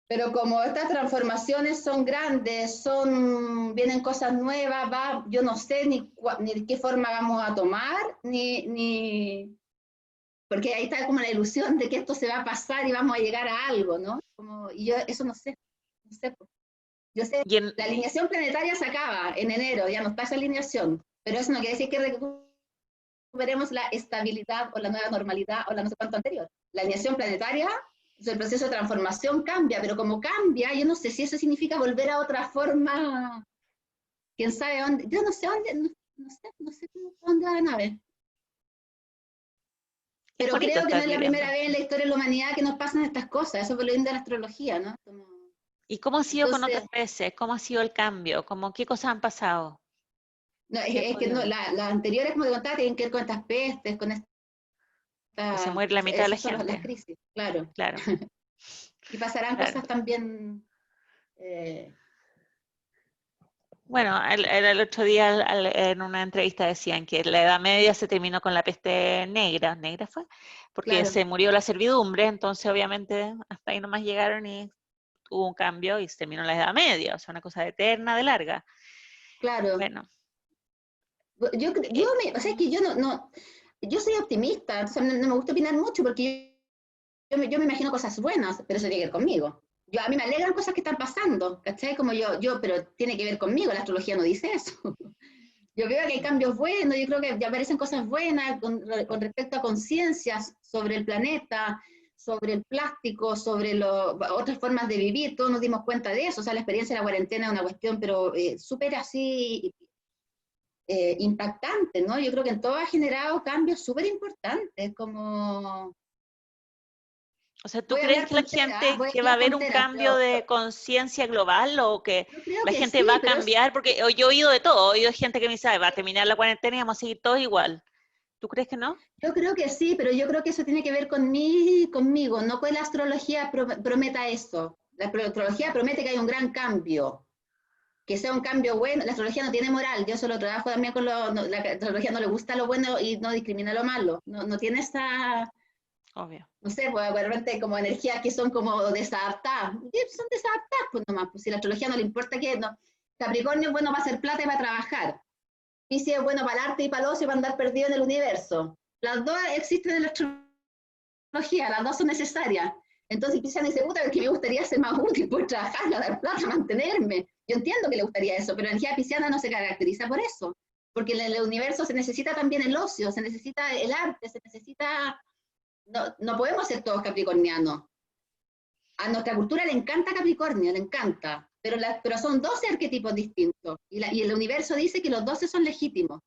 Speaker 2: Pero como estas transformaciones son grandes, vienen cosas nuevas, yo no sé ni de qué forma vamos a tomar, porque ahí está como la ilusión de que esto se va a pasar y vamos a llegar a algo, ¿no? Y yo eso no sé, no sé. Yo sé,
Speaker 1: Y en,
Speaker 2: la alineación planetaria se acaba en enero, ya no está esa alineación, pero eso no quiere decir que recuperemos la estabilidad o la nueva normalidad o la no sé cuánto anterior. La alineación planetaria, el proceso de transformación cambia, pero como cambia, yo no sé si eso significa volver a otra forma, quién sabe dónde, yo no sé dónde, no sé dónde va la nave.
Speaker 1: es
Speaker 2: Pero
Speaker 1: bonito
Speaker 2: creo que no
Speaker 1: estar
Speaker 2: es la
Speaker 1: viviendo.
Speaker 2: primera vez en la historia de la humanidad que nos pasan estas cosas, eso es lo lindo de la astrología, ¿no?
Speaker 1: ¿Y cómo ha sido con
Speaker 2: Entonces,
Speaker 1: otras veces? ¿Cómo ha sido el cambio? ¿Qué cosas han pasado?
Speaker 2: no,
Speaker 1: ¿Qué has
Speaker 2: es que
Speaker 1: podido
Speaker 2: no,
Speaker 1: ver?
Speaker 2: las anteriores, como te contaba, tienen que ver con estas pestes,
Speaker 1: Que se muere la mitad de la
Speaker 2: esas son las
Speaker 1: gente.
Speaker 2: crisis, claro.
Speaker 1: Claro,
Speaker 2: Y pasarán
Speaker 1: claro.
Speaker 2: cosas también. eh,
Speaker 1: Bueno, el otro día en una entrevista decían que la Edad Media se terminó con la peste negra, ¿negra fue? Porque
Speaker 2: claro,
Speaker 1: se murió la servidumbre, entonces obviamente hasta ahí nomás llegaron y hubo un cambio y se terminó la Edad Media, o sea, una cosa eterna, de larga.
Speaker 2: claro.
Speaker 1: Bueno,
Speaker 2: O sea, es que yo yo soy optimista, entonces no me gusta opinar mucho porque yo me imagino cosas buenas, pero eso tiene que ver conmigo. A mí me alegran cosas que están pasando, ¿cachai? Como pero tiene que ver conmigo, la astrología no dice eso. Yo veo que hay cambios buenos, yo creo que ya aparecen cosas buenas con respecto a conciencias sobre el planeta, sobre el plástico, sobre otras formas de vivir, todos nos dimos cuenta de eso, o sea, la experiencia de la cuarentena es una cuestión, pero súper así impactante, ¿no? Yo creo que en todo ha generado cambios súper importantes, como...
Speaker 1: O sea, ¿tú
Speaker 2: Voy a
Speaker 1: crees
Speaker 2: hablar
Speaker 1: que la
Speaker 2: tonteras,
Speaker 1: gente,
Speaker 2: voy a
Speaker 1: que va a
Speaker 2: hablar
Speaker 1: haber un
Speaker 2: tonteras,
Speaker 1: cambio
Speaker 2: pero
Speaker 1: de conciencia global o que
Speaker 2: yo creo
Speaker 1: la
Speaker 2: que
Speaker 1: gente va
Speaker 2: sí,
Speaker 1: a cambiar? Porque yo he oído de todo, he oído gente que me dice, "Ay, va a terminar la cuarentena y vamos a seguir todos igual". ¿Tú crees que no?
Speaker 2: yo creo que sí, pero yo creo que eso tiene que ver conmigo, no que la astrología prometa eso. La astrología promete que hay un gran cambio, que sea un cambio bueno. La astrología no tiene moral, yo solo trabajo también con la astrología no le gusta lo bueno y no discrimina lo malo, no tiene esa,
Speaker 1: Obvio.
Speaker 2: no sé, pues de repente como energías que son como desadaptadas, son desadaptadas pues nomás, pues si la astrología no le importa que no. Capricornio es bueno para hacer plata y para trabajar, Piscis es bueno para el arte y para el ocio y para andar perdido en el universo. Las dos existen en la astrología, las dos son necesarias. Entonces Piscis dice, puta, es que me gustaría ser más útil, poder trabajar, ganar plata, mantenerme. Yo entiendo que le gustaría eso, pero la energía pisciana no se caracteriza por eso, porque en el universo se necesita también el ocio, se necesita el arte, se necesita... No podemos ser todos capricornianos. A nuestra cultura le encanta Capricornio, le encanta, pero son 12 arquetipos distintos, y el universo dice que los 12 son legítimos.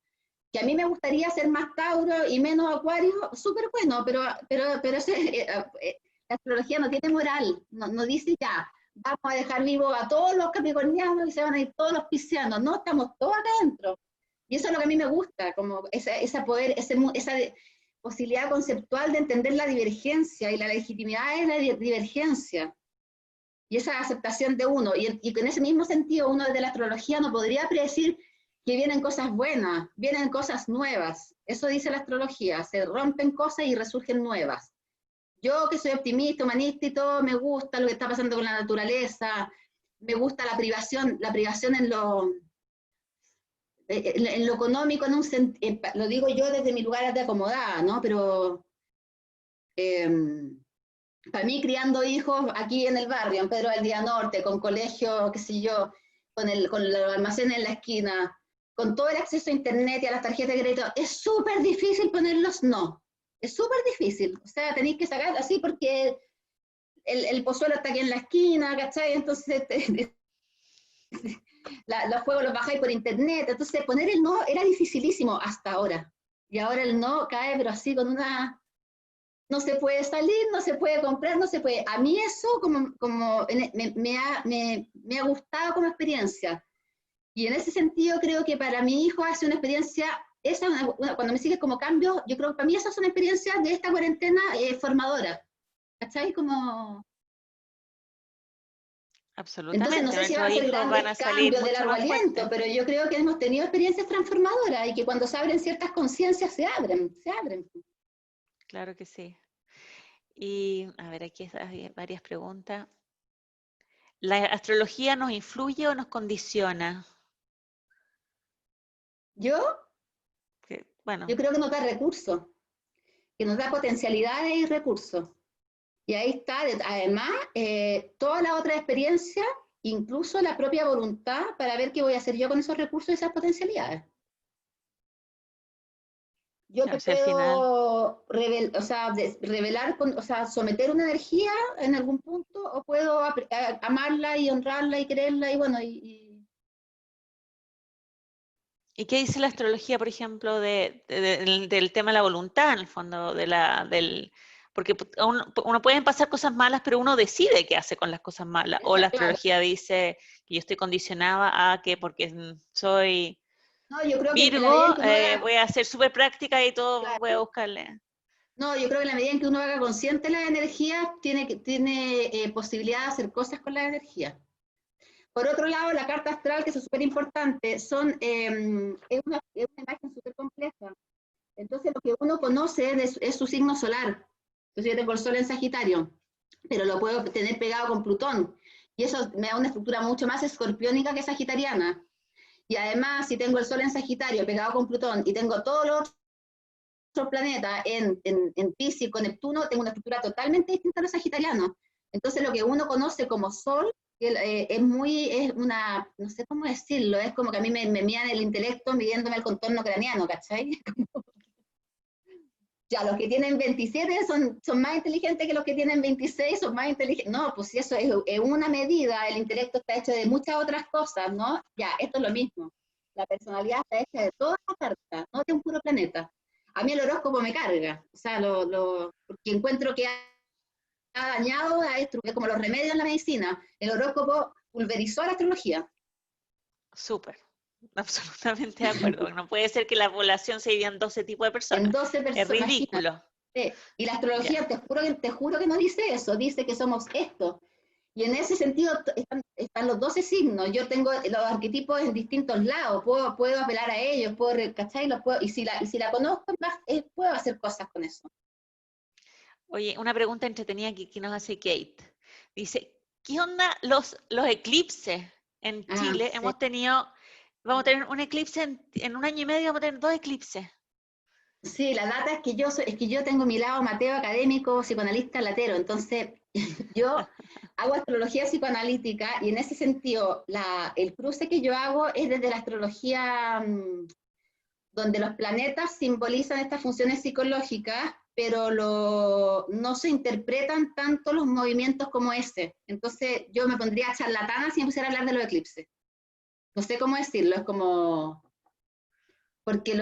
Speaker 2: Que a mí me gustaría ser más Tauro y menos Acuario, súper bueno, pero la astrología no tiene moral, no dice ya, vamos a dejar vivo a todos los capricornianos y se van a ir todos los piscianos, no, estamos todos acá adentro. Y eso es lo que a mí me gusta, como esa poder, esa posibilidad conceptual de entender la divergencia, y la legitimidad es la divergencia, y esa aceptación de uno, y en ese mismo sentido uno desde la astrología no podría predecir que vienen cosas buenas, vienen cosas nuevas. Eso dice la astrología, se rompen cosas y resurgen nuevas. Yo que soy optimista, humanista y todo, me gusta lo que está pasando con la naturaleza, me gusta la privación en lo económico, lo digo yo desde mi lugar de acomodada, ¿no? Pero para mí criando hijos aquí en el barrio, en Pedro del Día Norte, con colegio, qué sé yo, con los almacenes en la esquina, con todo el acceso a internet y a las tarjetas de crédito, es súper difícil ponerlos no. Es súper difícil. O sea, tenéis que sacar así porque el pozuelo está aquí en la esquina, ¿cachai? Entonces los juegos los bajáis por internet. Entonces poner el no era dificilísimo hasta ahora. Y ahora el no cae, pero así con una... No se puede salir, no se puede comprar, no se puede. A mí eso me ha gustado como experiencia. Y en ese sentido creo que para mi hijo hace una experiencia, cuando me sigues como cambio, yo creo que para mí esas son experiencias de esta cuarentena formadora. ¿Cachai? Como... Entonces no
Speaker 1: Absolutamente.
Speaker 2: sé si van
Speaker 1: Nuestros
Speaker 2: a ser
Speaker 1: hijos van
Speaker 2: grandes
Speaker 1: a salir
Speaker 2: cambios de
Speaker 1: mucho
Speaker 2: largo
Speaker 1: más
Speaker 2: aliento,
Speaker 1: fuertes.
Speaker 2: pero yo creo que hemos tenido experiencias transformadoras y que cuando se abren ciertas conciencias se abren, se abren.
Speaker 1: Claro que sí. Y a ver, aquí hay varias preguntas. ¿La astrología nos influye o nos condiciona?
Speaker 2: Yo,
Speaker 1: Bueno,
Speaker 2: yo creo que nos da recursos, que nos da potencialidades y recursos. Y ahí está, además, toda la otra experiencia, incluso la propia voluntad para ver qué voy a hacer yo con esos recursos y esas potencialidades. Yo
Speaker 1: o
Speaker 2: te
Speaker 1: sea, al final,
Speaker 2: puedo revelar, o sea, someter una energía en algún punto, o puedo amarla y honrarla y quererla, y bueno,
Speaker 1: ¿y qué dice la astrología, por ejemplo, del tema de la voluntad, en el fondo, porque uno pueden pasar cosas malas, pero uno decide qué hace con las cosas malas? O la
Speaker 2: claro.
Speaker 1: astrología dice que yo estoy condicionada a que porque soy
Speaker 2: No, yo creo que en la medida en
Speaker 1: Virgo,
Speaker 2: que uno haga,
Speaker 1: voy a ser súper práctica y todo voy a
Speaker 2: claro,
Speaker 1: buscarle.
Speaker 2: no, yo creo que en la medida en que uno haga consciente la energía, tiene posibilidad de hacer cosas con la energía. Por otro lado, la carta astral, que es súper importante, es una imagen súper compleja. Entonces, lo que uno conoce es su signo solar. Entonces, yo tengo el sol en Sagitario, pero lo puedo tener pegado con Plutón. Y eso me da una estructura mucho más escorpiónica que sagitariana. Y además, si tengo el sol en Sagitario pegado con Plutón y tengo todo lo otro planeta en Piscis con Neptuno, tengo una estructura totalmente distinta a los sagitarianos. Entonces lo que uno conoce como Sol es una, no sé cómo decirlo, es como que a mí me mían el intelecto midiéndome el contorno craneano, ¿cachai? Ya, los que tienen 27 son más inteligentes que los que tienen 26, son más inteligentes. No, pues si eso es una medida, el intelecto está hecho de muchas otras cosas, ¿no? Ya, esto es lo mismo. La personalidad está hecha de toda la carta, no de un puro planeta. A mí el horóscopo me carga, o sea, porque encuentro que ha dañado, ha destruido, como los remedios en la medicina. El horóscopo pulverizó a la astrología.
Speaker 1: Súper, absolutamente de acuerdo. No puede ser que la población se divida en 12 tipos de
Speaker 2: En
Speaker 1: personas.
Speaker 2: 12
Speaker 1: Es
Speaker 2: personas, imagínate.
Speaker 1: ridículo.
Speaker 2: Y la astrología,
Speaker 1: Ya.
Speaker 2: te juro que no dice eso, dice que somos esto. Y en ese sentido están los 12 signos. Yo tengo los arquetipos en distintos lados, puedo apelar a ellos, ¿cachai? Y si la conozco, puedo hacer cosas con eso.
Speaker 1: Oye, una pregunta entretenida que nos hace Kate. Dice, ¿qué onda los eclipses? En Chile
Speaker 2: Sí.
Speaker 1: vamos a tener un eclipse en un año y medio, vamos a tener 2 eclipses.
Speaker 2: Sí, la data es que yo tengo mi lado Mateo académico, psicoanalista latero, entonces yo hago astrología psicoanalítica y en ese sentido el cruce que yo hago es desde la astrología donde los planetas simbolizan estas funciones psicológicas, pero no se interpretan tanto los movimientos como ese. Entonces yo me pondría charlatana si me pusiera a hablar de los eclipses. No sé cómo decirlo, es como, porque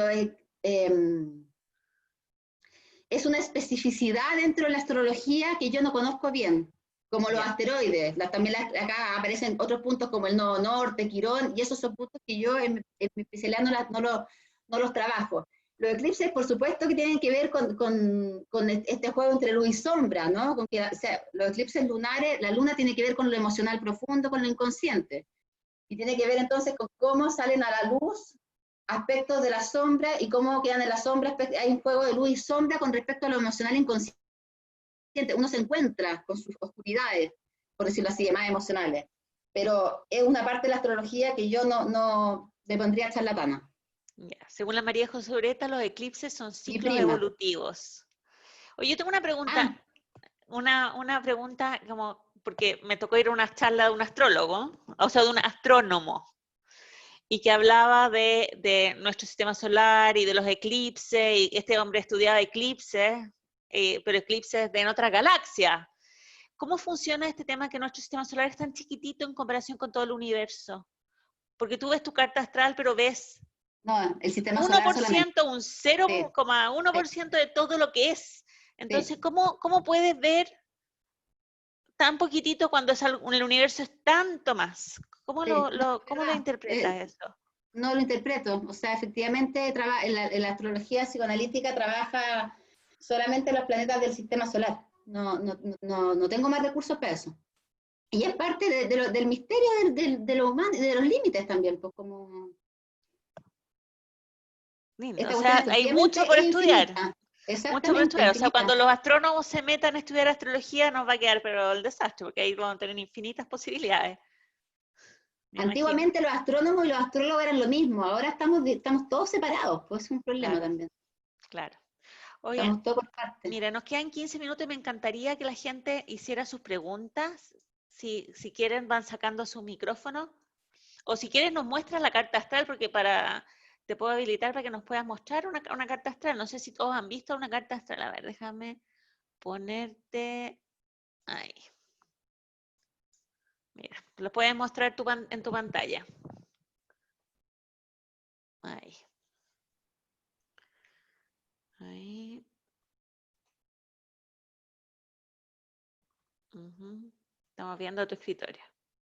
Speaker 2: es una especificidad dentro de la astrología que yo no conozco bien, como los asteroides. También acá aparecen otros puntos como el nodo norte, Quirón, y esos son puntos que yo en mi especialidad no los trabajo. Los eclipses, por supuesto, que tienen que ver con este juego entre luz y sombra, ¿no? O sea, los eclipses lunares, la luna tiene que ver con lo emocional profundo, con lo inconsciente. Y tiene que ver entonces con cómo salen a la luz aspectos de la sombra y cómo quedan en la sombra. Hay un juego de luz y sombra con respecto a lo emocional inconsciente. Uno se encuentra con sus oscuridades, por decirlo así, más emocionales. Pero es una parte de la astrología que yo no me pondría charlatana.
Speaker 1: Ya. Según la María José Ureta, los eclipses son
Speaker 2: Mi
Speaker 1: ciclos
Speaker 2: prima.
Speaker 1: evolutivos. Oye, yo tengo una pregunta,
Speaker 2: Ah,
Speaker 1: una pregunta como, porque me tocó ir a una charla de un astrólogo, o sea, de un astrónomo, y que hablaba de nuestro sistema solar y de los eclipses, y este hombre estudiaba eclipses, pero eclipses en otra galaxia. ¿Cómo funciona este tema que nuestro sistema solar es tan chiquitito en comparación con todo el universo? Porque tú ves tu carta astral, pero ves
Speaker 2: no, el sistema solar solamente.
Speaker 1: 1%, un
Speaker 2: Sí,
Speaker 1: 0,1% de todo lo que es.
Speaker 2: sí.
Speaker 1: Entonces, ¿cómo puedes ver tan poquitito cuando el universo es tanto más? ¿Cómo
Speaker 2: Sí. No,
Speaker 1: cómo lo
Speaker 2: es verdad.
Speaker 1: interpretas eso?
Speaker 2: No lo interpreto. O sea, efectivamente, en la astrología psicoanalítica trabaja solamente los planetas del sistema solar. No tengo más recursos para eso. Y es parte del misterio de lo humano y de los límites también, pues como
Speaker 1: Lindo. O
Speaker 2: esta cuestión
Speaker 1: sea, hay
Speaker 2: efectivamente
Speaker 1: mucho por
Speaker 2: es
Speaker 1: estudiar.
Speaker 2: infinita.
Speaker 1: Mucho por
Speaker 2: Exactamente,
Speaker 1: estudiar. O sea, cuando
Speaker 2: infinita.
Speaker 1: los astrónomos se metan a estudiar astrología, nos va a quedar pero el desastre, porque ahí vamos a tener infinitas posibilidades. Me imagino.
Speaker 2: Antiguamente los astrónomos y los astrólogos eran lo mismo, ahora estamos todos separados, pues es un problema
Speaker 1: Claro,
Speaker 2: también.
Speaker 1: claro. Oye,
Speaker 2: Estamos todos por partes.
Speaker 1: mira, nos quedan 15 minutos y me encantaría que la gente hiciera sus preguntas. Si quieren, van sacando su micrófono. O si quieres, nos muestras la carta astral, porque te puedo habilitar para que nos puedas mostrar una carta astral. No sé si todos han visto una carta astral. A ver, déjame ponerte ahí. Mira, lo puedes mostrar en tu pantalla. Ahí. Ahí. Estamos viendo tu escritorio.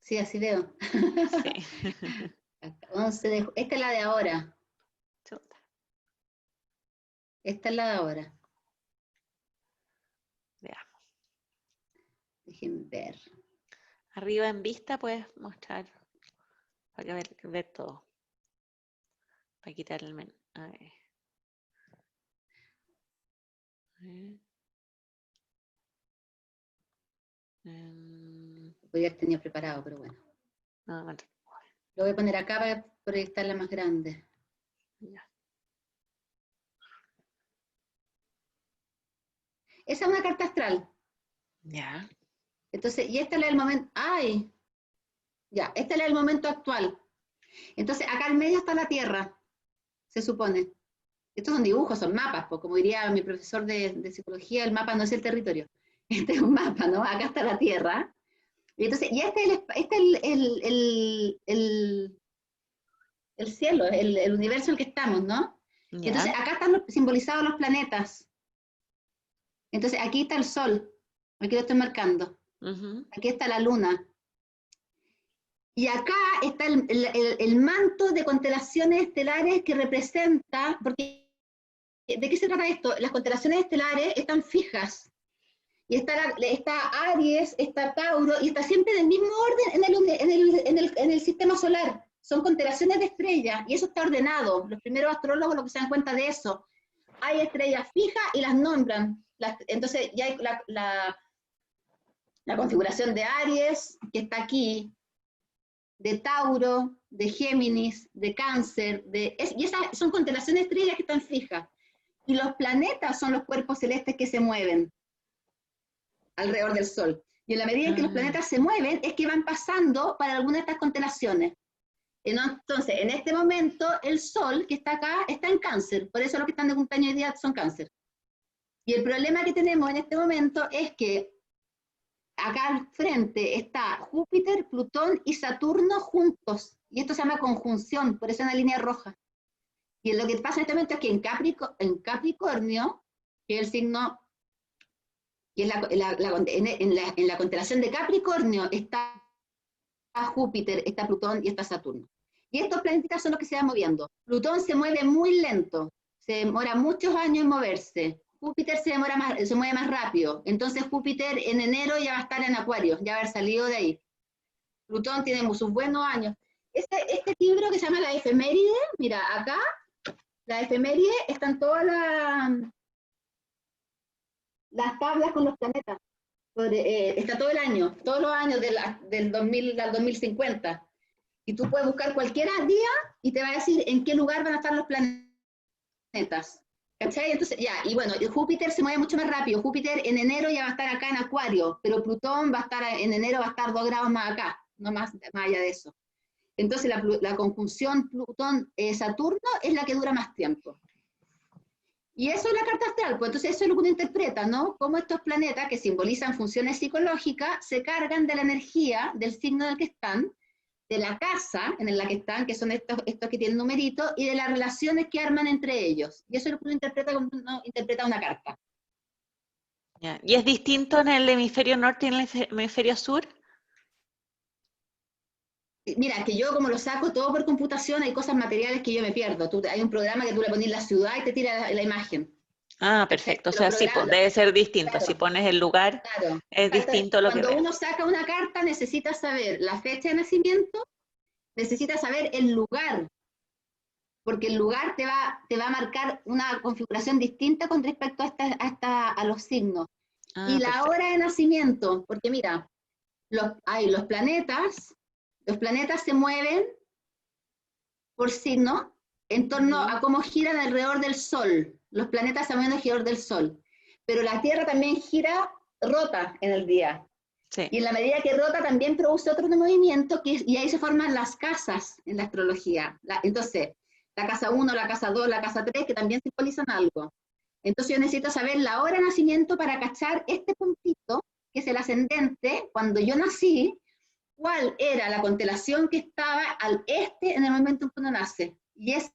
Speaker 2: Sí, así veo.
Speaker 1: Sí.
Speaker 2: 11 esta es la de ahora.
Speaker 1: Chuta.
Speaker 2: Esta es la de ahora.
Speaker 1: Veamos.
Speaker 2: Déjenme ver.
Speaker 1: Arriba en vista puedes mostrar para ver todo. Para quitar el menú. A ver.
Speaker 2: Podría haber tenido preparado, pero bueno.
Speaker 1: No, no,
Speaker 2: Lo voy a poner acá para proyectarla más grande.
Speaker 1: ya.
Speaker 2: Esa es una carta astral.
Speaker 1: Ya.
Speaker 2: Entonces, y este es el momento, ay, ya, este es el momento actual. Entonces, acá al medio está la Tierra, se supone. Estos son dibujos, son mapas, pues, como diría mi profesor de psicología, el mapa no es el territorio. Este es un mapa, ¿no? Acá está la Tierra. Y entonces, y este es el cielo, el universo en el que estamos, ¿no? Y entonces,
Speaker 1: Ya.
Speaker 2: acá están simbolizados los planetas. Entonces, aquí está el Sol, aquí lo estoy marcando.
Speaker 1: Ujú.
Speaker 2: Aquí está la Luna. Y acá está el manto de constelaciones estelares que representa, porque ¿de qué se trata esto? Las constelaciones estelares están fijas. Y está Aries, está Tauro, y está siempre en el mismo orden en el sistema solar. Son constelaciones de estrellas, y eso está ordenado. Los primeros astrólogos lo que se dan cuenta de eso. Hay estrellas fijas y las nombran. Entonces ya hay la configuración de Aries, que está aquí, de Tauro, de Géminis, de Cáncer, y esas son constelaciones de estrellas que están fijas. Y los planetas son los cuerpos celestes que se mueven alrededor del Sol. Y en la medida en que los
Speaker 1: Ah,
Speaker 2: planetas se mueven, es que van pasando para alguna de estas constelaciones. Entonces, en este momento, el Sol, que está acá, está en Cáncer. Por eso los que están de cumpleaños hoy día son Cáncer. Y el problema que tenemos en este momento es que acá al frente está Júpiter, Plutón y Saturno juntos. Y esto se llama conjunción, por eso es una línea roja. Y lo que pasa en este momento es que en Capricornio, que es el signo, y en la constelación de Capricornio está Júpiter, está Plutón y está Saturno. Y estos planetas son los que se van moviendo. Plutón se mueve muy lento, se demora muchos años en moverse. Júpiter se mueve más rápido. Entonces Júpiter en enero ya va a estar en Acuario, ya va a haber salido de ahí. Plutón tiene sus buenos años. Este libro que se llama La Efeméride, mira, acá, la efeméride están todas las tablas con los planetas. Está todo el año, todos los años del 2000 al 2050. Y tú puedes buscar cualquier día y te va a decir en qué lugar van a estar los planetas. ¿Cachai? Entonces, ya, y bueno, Júpiter se mueve mucho más rápido. Júpiter en enero ya va a estar acá en Acuario, pero Plutón va a estar en enero, va a estar 2 grados más acá, no más allá de eso. Entonces, la conjunción Plutón-Saturno es la que dura más tiempo. Y eso es la carta astral, pues entonces eso es lo que uno interpreta, ¿no? Cómo estos planetas que simbolizan funciones psicológicas se cargan de la energía del signo en el que están, de la casa en la que están, que son estos que tienen numeritos, y de las relaciones que arman entre ellos. Y eso es lo que uno interpreta cuando uno interpreta una carta.
Speaker 1: ya. ¿Y es distinto en el hemisferio norte y en el hemisferio sur?
Speaker 2: Mira, que yo como lo saco todo por computación, hay cosas materiales que yo me pierdo. Hay un programa que tú le pones la ciudad y te tira la imagen.
Speaker 1: Ah,
Speaker 2: ¿Cachai?
Speaker 1: perfecto. O sea, sí, pues, debe ser distinto. Si
Speaker 2: Claro,
Speaker 1: pones el lugar,
Speaker 2: claro.
Speaker 1: es distinto lo que
Speaker 2: Cuando
Speaker 1: ves.
Speaker 2: uno saca una carta necesita saber la fecha de nacimiento, necesita saber el lugar, porque el lugar te va a marcar una configuración distinta con respecto a los signos. Y
Speaker 1: Ah,
Speaker 2: la
Speaker 1: perfecto.
Speaker 2: hora de nacimiento, porque mira, los planetas se mueven por signo en torno
Speaker 1: Ujú.
Speaker 2: a cómo giran alrededor del Sol. Los planetas se mueven alrededor del Sol. Pero la Tierra también rota en el día.
Speaker 1: Sí.
Speaker 2: Y en la medida que rota también produce otro movimiento, y ahí se forman las casas en la astrología. Entonces, la casa 1, la casa 2, la casa 3, que también simbolizan algo. Entonces yo necesito saber la hora de nacimiento para cachar este puntito, que es el ascendente, cuando yo nací, cuál era la constelación que estaba al este en el momento en que uno nace. Y esa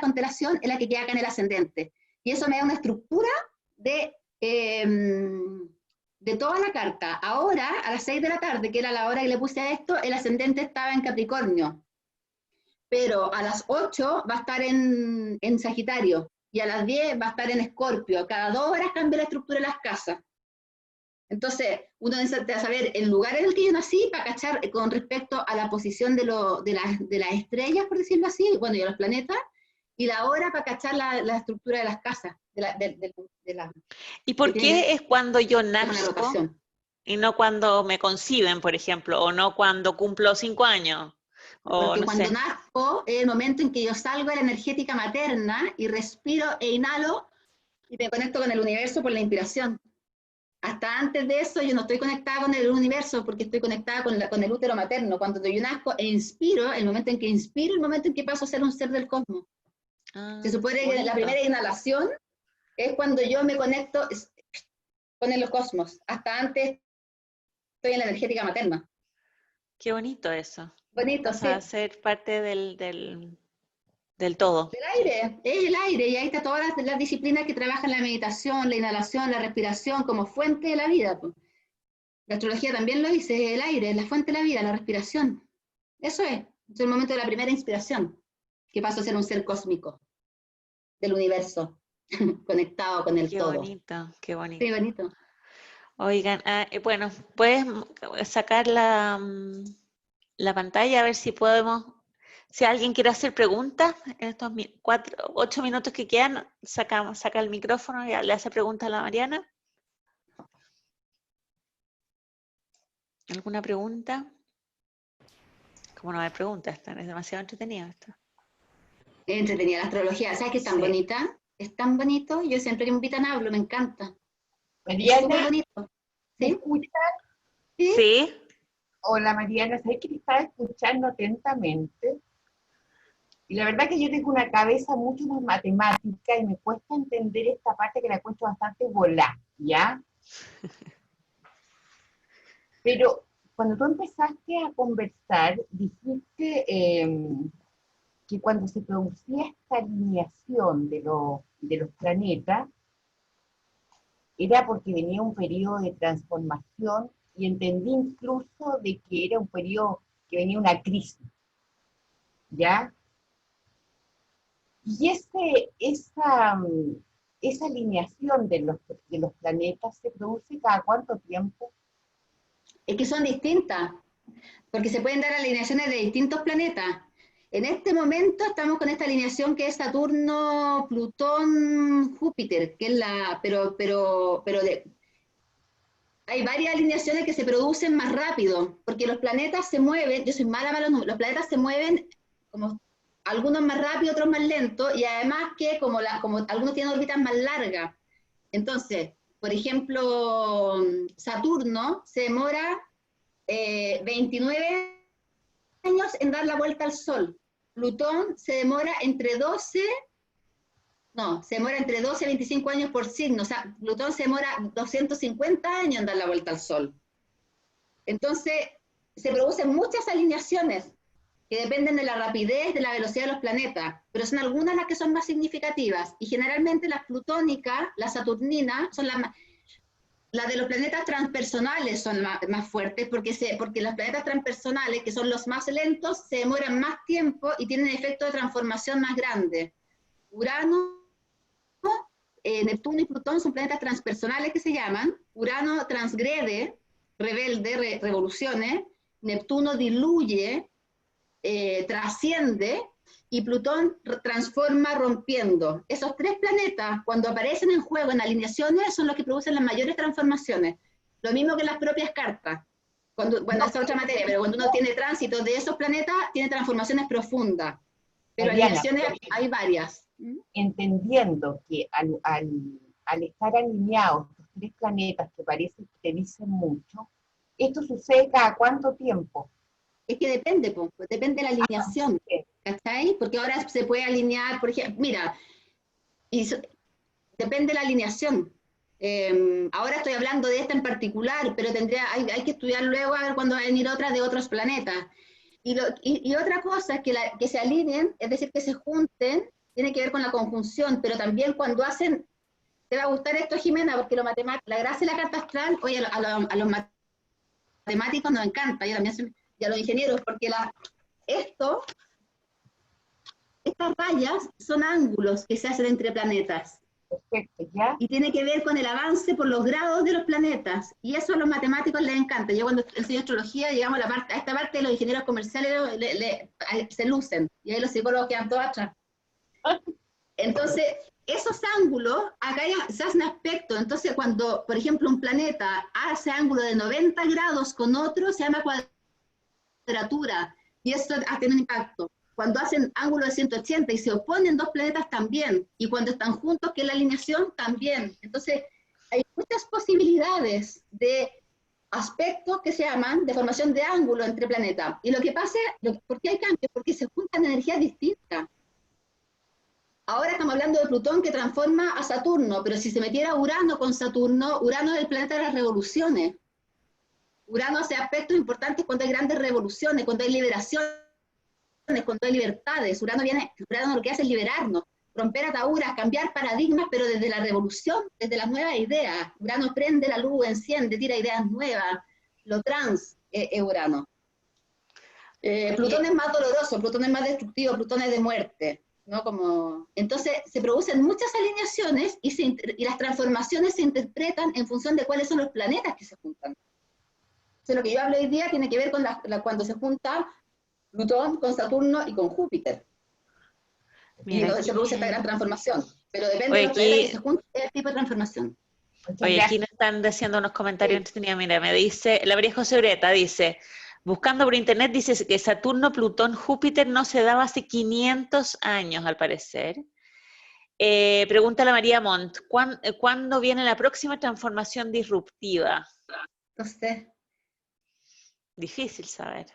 Speaker 2: constelación es la que queda acá en el ascendente. Y eso me da una estructura de... de toda la carta. Ahora, a las 6 de la tarde, que era la hora que le puse a esto, el ascendente estaba en Capricornio. Pero a las 8 va a estar en Sagitario. Y a las 10 va a estar en Escorpio. Cada 2 horas cambia la estructura de las casas. Entonces, uno necesita saber el lugar en el que yo nací para cachar con respecto a la posición de las estrellas, por decirlo así, bueno, y a los planetas, y la hora para cachar la estructura de las casas,
Speaker 1: ¿Y
Speaker 2: que
Speaker 1: por
Speaker 2: tiene
Speaker 1: qué es cuando yo
Speaker 2: una
Speaker 1: nazco
Speaker 2: rotación.
Speaker 1: y no cuando me conciben, por ejemplo, o no cuando cumplo 5 años? O
Speaker 2: Porque
Speaker 1: no
Speaker 2: cuando
Speaker 1: sé.
Speaker 2: nazco es el momento en que yo salgo de la energética materna y respiro e inhalo Y me conecto con el universo por la inspiración. Hasta antes de eso yo no estoy conectada con el universo porque estoy conectada con el útero materno. Cuando yo nazco e inspiro, el momento en que inspiro, el momento en que paso a ser un ser del cosmos. Se supone que la primera inhalación es cuando yo me conecto con el cosmos. Hasta antes estoy en la energética materna.
Speaker 1: Qué bonito eso.
Speaker 2: Bonito,
Speaker 1: o sea,
Speaker 2: sí.
Speaker 1: ser parte del todo.
Speaker 2: El aire, es el aire, y ahí está todas las disciplinas que trabajan la meditación, la inhalación, la respiración, como fuente de la vida. Pues. La astrología también lo dice, el aire, es la fuente de la vida, la respiración. Eso es el momento de la primera inspiración, que paso a ser un ser cósmico del universo, conectado con el
Speaker 1: Qué
Speaker 2: todo.
Speaker 1: bonito, qué bonito.
Speaker 2: Sí, bonito.
Speaker 1: Oigan, bueno, puedes sacar la pantalla a ver si podemos, si alguien quiere hacer preguntas en estos 8 minutos que quedan, saca el micrófono y le hace preguntas a la Mariana. ¿Alguna pregunta? Como no hay preguntas, es demasiado entretenido esto.
Speaker 2: Es entretenida la astrología, ¿sabes qué es tan bonita? Es tan bonito, yo siempre que me invitan hablo, me encanta.
Speaker 3: Mariana,
Speaker 2: es súper bonito.
Speaker 3: ¿me
Speaker 2: ¿Sí?
Speaker 3: escuchas?
Speaker 1: Sí.
Speaker 3: Hola Mariana, sabes que te estaba escuchando atentamente y la verdad que yo tengo una cabeza mucho más matemática y me cuesta entender esta parte que la encuentro bastante volada, ¿ya? Pero cuando tú empezaste a conversar, dijiste que cuando se producía esta alineación de los planetas, era porque venía un periodo de transformación y entendí incluso de que era un periodo que venía una crisis, ¿ya? Y esa alineación de los planetas se produce cada cuánto tiempo.
Speaker 2: Es que son distintas, porque se pueden dar alineaciones de distintos planetas. En este momento estamos con esta alineación que es Saturno, Plutón, Júpiter, que es hay varias alineaciones que se producen más rápido, porque los planetas se mueven, yo soy mala para los números, los planetas se mueven como algunos más rápido, otros más lento, y además que como algunos tienen órbitas más largas. Entonces, por ejemplo, Saturno se demora 29 años en dar la vuelta al Sol. Plutón se demora entre 12 y 25 años por signo. O sea, Plutón se demora 250 años en dar la vuelta al Sol. Entonces, se producen muchas alineaciones que dependen de la rapidez, de la velocidad de los planetas, pero son algunas las que son más significativas. Y generalmente las plutónicas, las saturninas, son las de los planetas transpersonales son más fuertes, porque los planetas transpersonales, que son los más lentos, se demoran más tiempo y tienen efecto de transformación más grande. Urano, Neptuno y Plutón son planetas transpersonales que se llaman. Urano transgrede, rebelde, revolucione. Neptuno diluye, trasciende, y Plutón transforma rompiendo. Esos tres planetas, cuando aparecen en juego en alineaciones, son los que producen las mayores transformaciones. Lo mismo que las propias cartas. Bueno, esa es otra materia, pero cuando uno tiene tránsito de esos planetas, tiene transformaciones profundas. Pero
Speaker 3: Mariana,
Speaker 2: alineaciones hay varias.
Speaker 3: Entendiendo que al estar alineados los tres planetas que parece que te dicen mucho, ¿esto sucede cada cuánto tiempo?
Speaker 2: Es que depende, pues, depende de la alineación, ¿cachai? Porque ahora se puede alinear, por ejemplo, mira, depende de la alineación. Ahora estoy hablando de esta en particular, pero hay que estudiar luego a ver cuándo van a venir otras de otros planetas. Y otra cosa es que se alineen, es decir, que se junten, tiene que ver con la conjunción, pero también cuando hacen, te va a gustar esto, Jimena, porque la gracia de la carta astral, oye, a los matemáticos nos encanta, yo también y a los ingenieros, porque estas rayas son ángulos que se hacen entre planetas.
Speaker 3: Perfecto, ¿ya?
Speaker 2: Y tiene que ver con el avance por los grados de los planetas. Y eso a los matemáticos les encanta. Yo cuando enseño astrología, llegamos a esta parte de los ingenieros comerciales se lucen. Y ahí los psicólogos quedan todos atrás. Entonces, esos ángulos, acá se hacen aspectos. Entonces, cuando, por ejemplo, un planeta hace ángulo de 90 grados con otro, se llama cuadratura. Y eso tiene un impacto. cuando hacen ángulo de 180 y se oponen dos planetas también, y cuando están juntos, que es la alineación también. Entonces, hay muchas posibilidades de aspectos que se llaman de formación de ángulo entre planetas. Y lo que pasa, ¿por qué hay cambios? Porque se juntan energías distintas. Ahora estamos hablando de Plutón que transforma a Saturno, pero si se metiera Urano con Saturno, Urano es el planeta de las revoluciones. Urano hace aspectos importantes cuando hay grandes revoluciones, cuando hay liberaciones, cuando hay libertades. Urano lo que hace es liberarnos, romper ataduras, cambiar paradigmas, pero desde la revolución, desde las nuevas ideas. Urano prende la luz, enciende, tira ideas nuevas, lo trans es Urano. Plutón es más doloroso, Plutón es más destructivo, Plutón es de muerte, ¿no? Entonces se producen muchas alineaciones y las transformaciones se interpretan en función de cuáles son los planetas que se juntan. Entonces lo que yo hablo hoy día tiene que ver con cuando se junta Plutón con Saturno y con Júpiter. Mira, y entonces se produce esta gran transformación. Pero depende de los planetas que se juntan, el tipo de transformación.
Speaker 1: Oye, aquí nos están haciendo unos comentarios entretenidos. Mira, me dice, la María José Ureta dice, buscando por internet, dice que Saturno, Plutón, Júpiter no se daba hace 500 años, al parecer. Pregunta la María Montt, ¿cuándo viene la próxima transformación disruptiva?
Speaker 2: No sé.
Speaker 1: Difícil saber.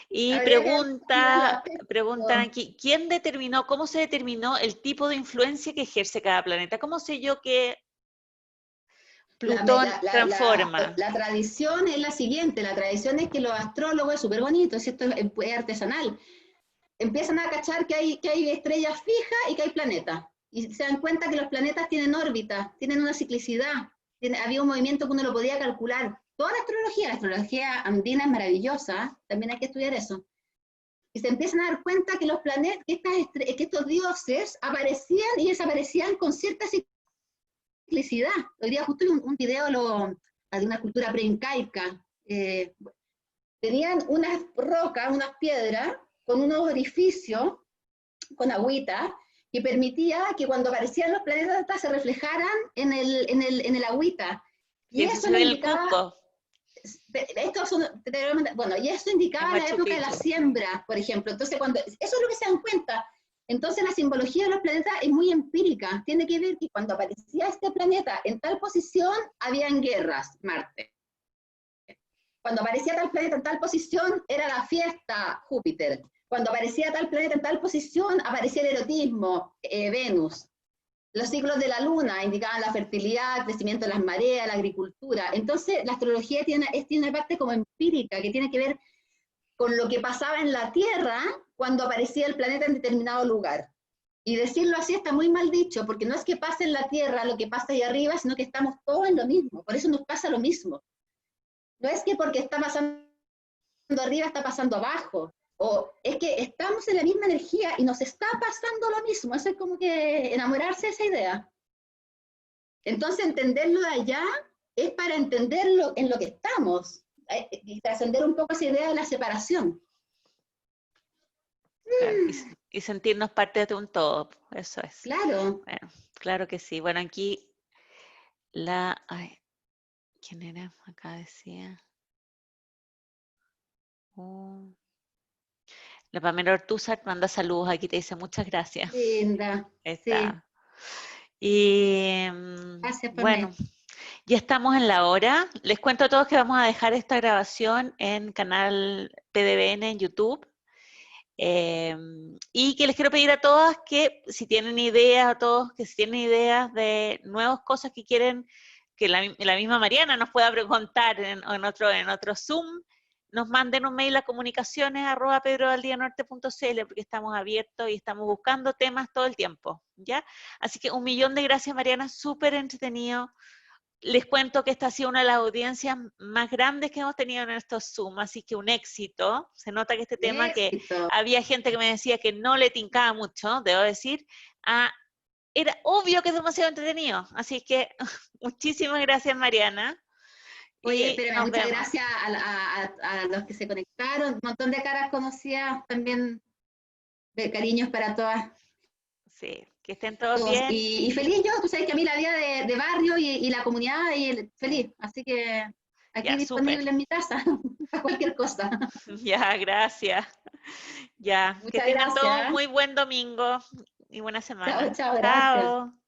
Speaker 1: Y preguntan aquí, ¿cómo se determinó el tipo de influencia que ejerce cada planeta? ¿Cómo sé yo que Plutón transforma?
Speaker 2: La tradición es la siguiente, la tradición es que los astrólogos, es súper bonito, esto es artesanal, empiezan a cachar que hay estrellas fijas y que hay planetas, y se dan cuenta que los planetas tienen órbita, tienen una ciclicidad, había un movimiento que uno lo podía calcular. Toda la astrología andina es maravillosa, también hay que estudiar eso. Y se empiezan a dar cuenta que los planetas, que estos dioses aparecían y desaparecían con cierta ciclicidad. Hoy día justo vi un video de una cultura preincaica. Tenían unas rocas, unas piedras, con unos orificios, con agüita, que permitía que cuando aparecían los planetas se reflejaran en el agüita. Y eso indicaba... y eso indicaba la época de la siembra, por ejemplo. Entonces, eso es lo que se dan cuenta. Entonces, la simbología de los planetas es muy empírica. Tiene que ver que cuando aparecía este planeta en tal posición, habían guerras, Marte. Cuando aparecía tal planeta en tal posición, era la fiesta, Júpiter. Cuando aparecía tal planeta en tal posición, aparecía el erotismo, Venus. Los ciclos de la luna indicaban la fertilidad, el crecimiento de las mareas, la agricultura. Entonces, la astrología tiene una parte como empírica, que tiene que ver con lo que pasaba en la Tierra cuando aparecía el planeta en determinado lugar. Y decirlo así está muy mal dicho, porque no es que pase en la Tierra lo que pasa ahí arriba, sino que estamos todos en lo mismo. Por eso nos pasa lo mismo. No es que porque está pasando arriba está pasando abajo. O es que estamos en la misma energía y nos está pasando lo mismo. Eso es como que enamorarse de esa idea. Entonces, entenderlo de allá es para entenderlo en lo que estamos. Y trascender un poco esa idea de la separación.
Speaker 1: Claro, y sentirnos parte de un todo. Eso es.
Speaker 2: Claro.
Speaker 1: Bueno, claro que sí. Bueno, aquí ¿quién era? Acá decía... La Pamela Ortúzar manda saludos, aquí te dice muchas gracias.
Speaker 2: Linda.
Speaker 1: Está. Sí. Y
Speaker 2: gracias,
Speaker 1: bueno, ya estamos en la hora. Les cuento a todos que vamos a dejar esta grabación en canal PDBN en YouTube. Y que les quiero pedir a todas que si tienen ideas, de nuevas cosas que quieren que la misma Mariana nos pueda preguntar en otro Zoom, nos manden un mail a comunicaciones@pedrovaldianorte.cl porque estamos abiertos y estamos buscando temas todo el tiempo, ¿ya? Así que 1.000.000 de gracias, Mariana, súper entretenido. Les cuento que esta ha sido una de las audiencias más grandes que hemos tenido en estos Zoom, así que un éxito. Se nota que este tema que había gente que me decía que no le tincaba mucho, debo decir, era obvio que es demasiado entretenido. Así que muchísimas gracias, Mariana.
Speaker 2: Oye, pero muchas gracias a los que se conectaron, un montón de caras conocidas, también de cariños para todas.
Speaker 1: Sí, que estén todos bien.
Speaker 2: Y feliz yo, tú sabes que a mí la vida de barrio y la comunidad, feliz, así que aquí ya, disponible super en mi casa, para cualquier cosa.
Speaker 1: Ya, gracias. Ya, que
Speaker 2: Muchas
Speaker 1: tengan todo un
Speaker 2: gracias.
Speaker 1: muy buen domingo y buena semana.
Speaker 2: Chao, chao, gracias.
Speaker 1: Chao.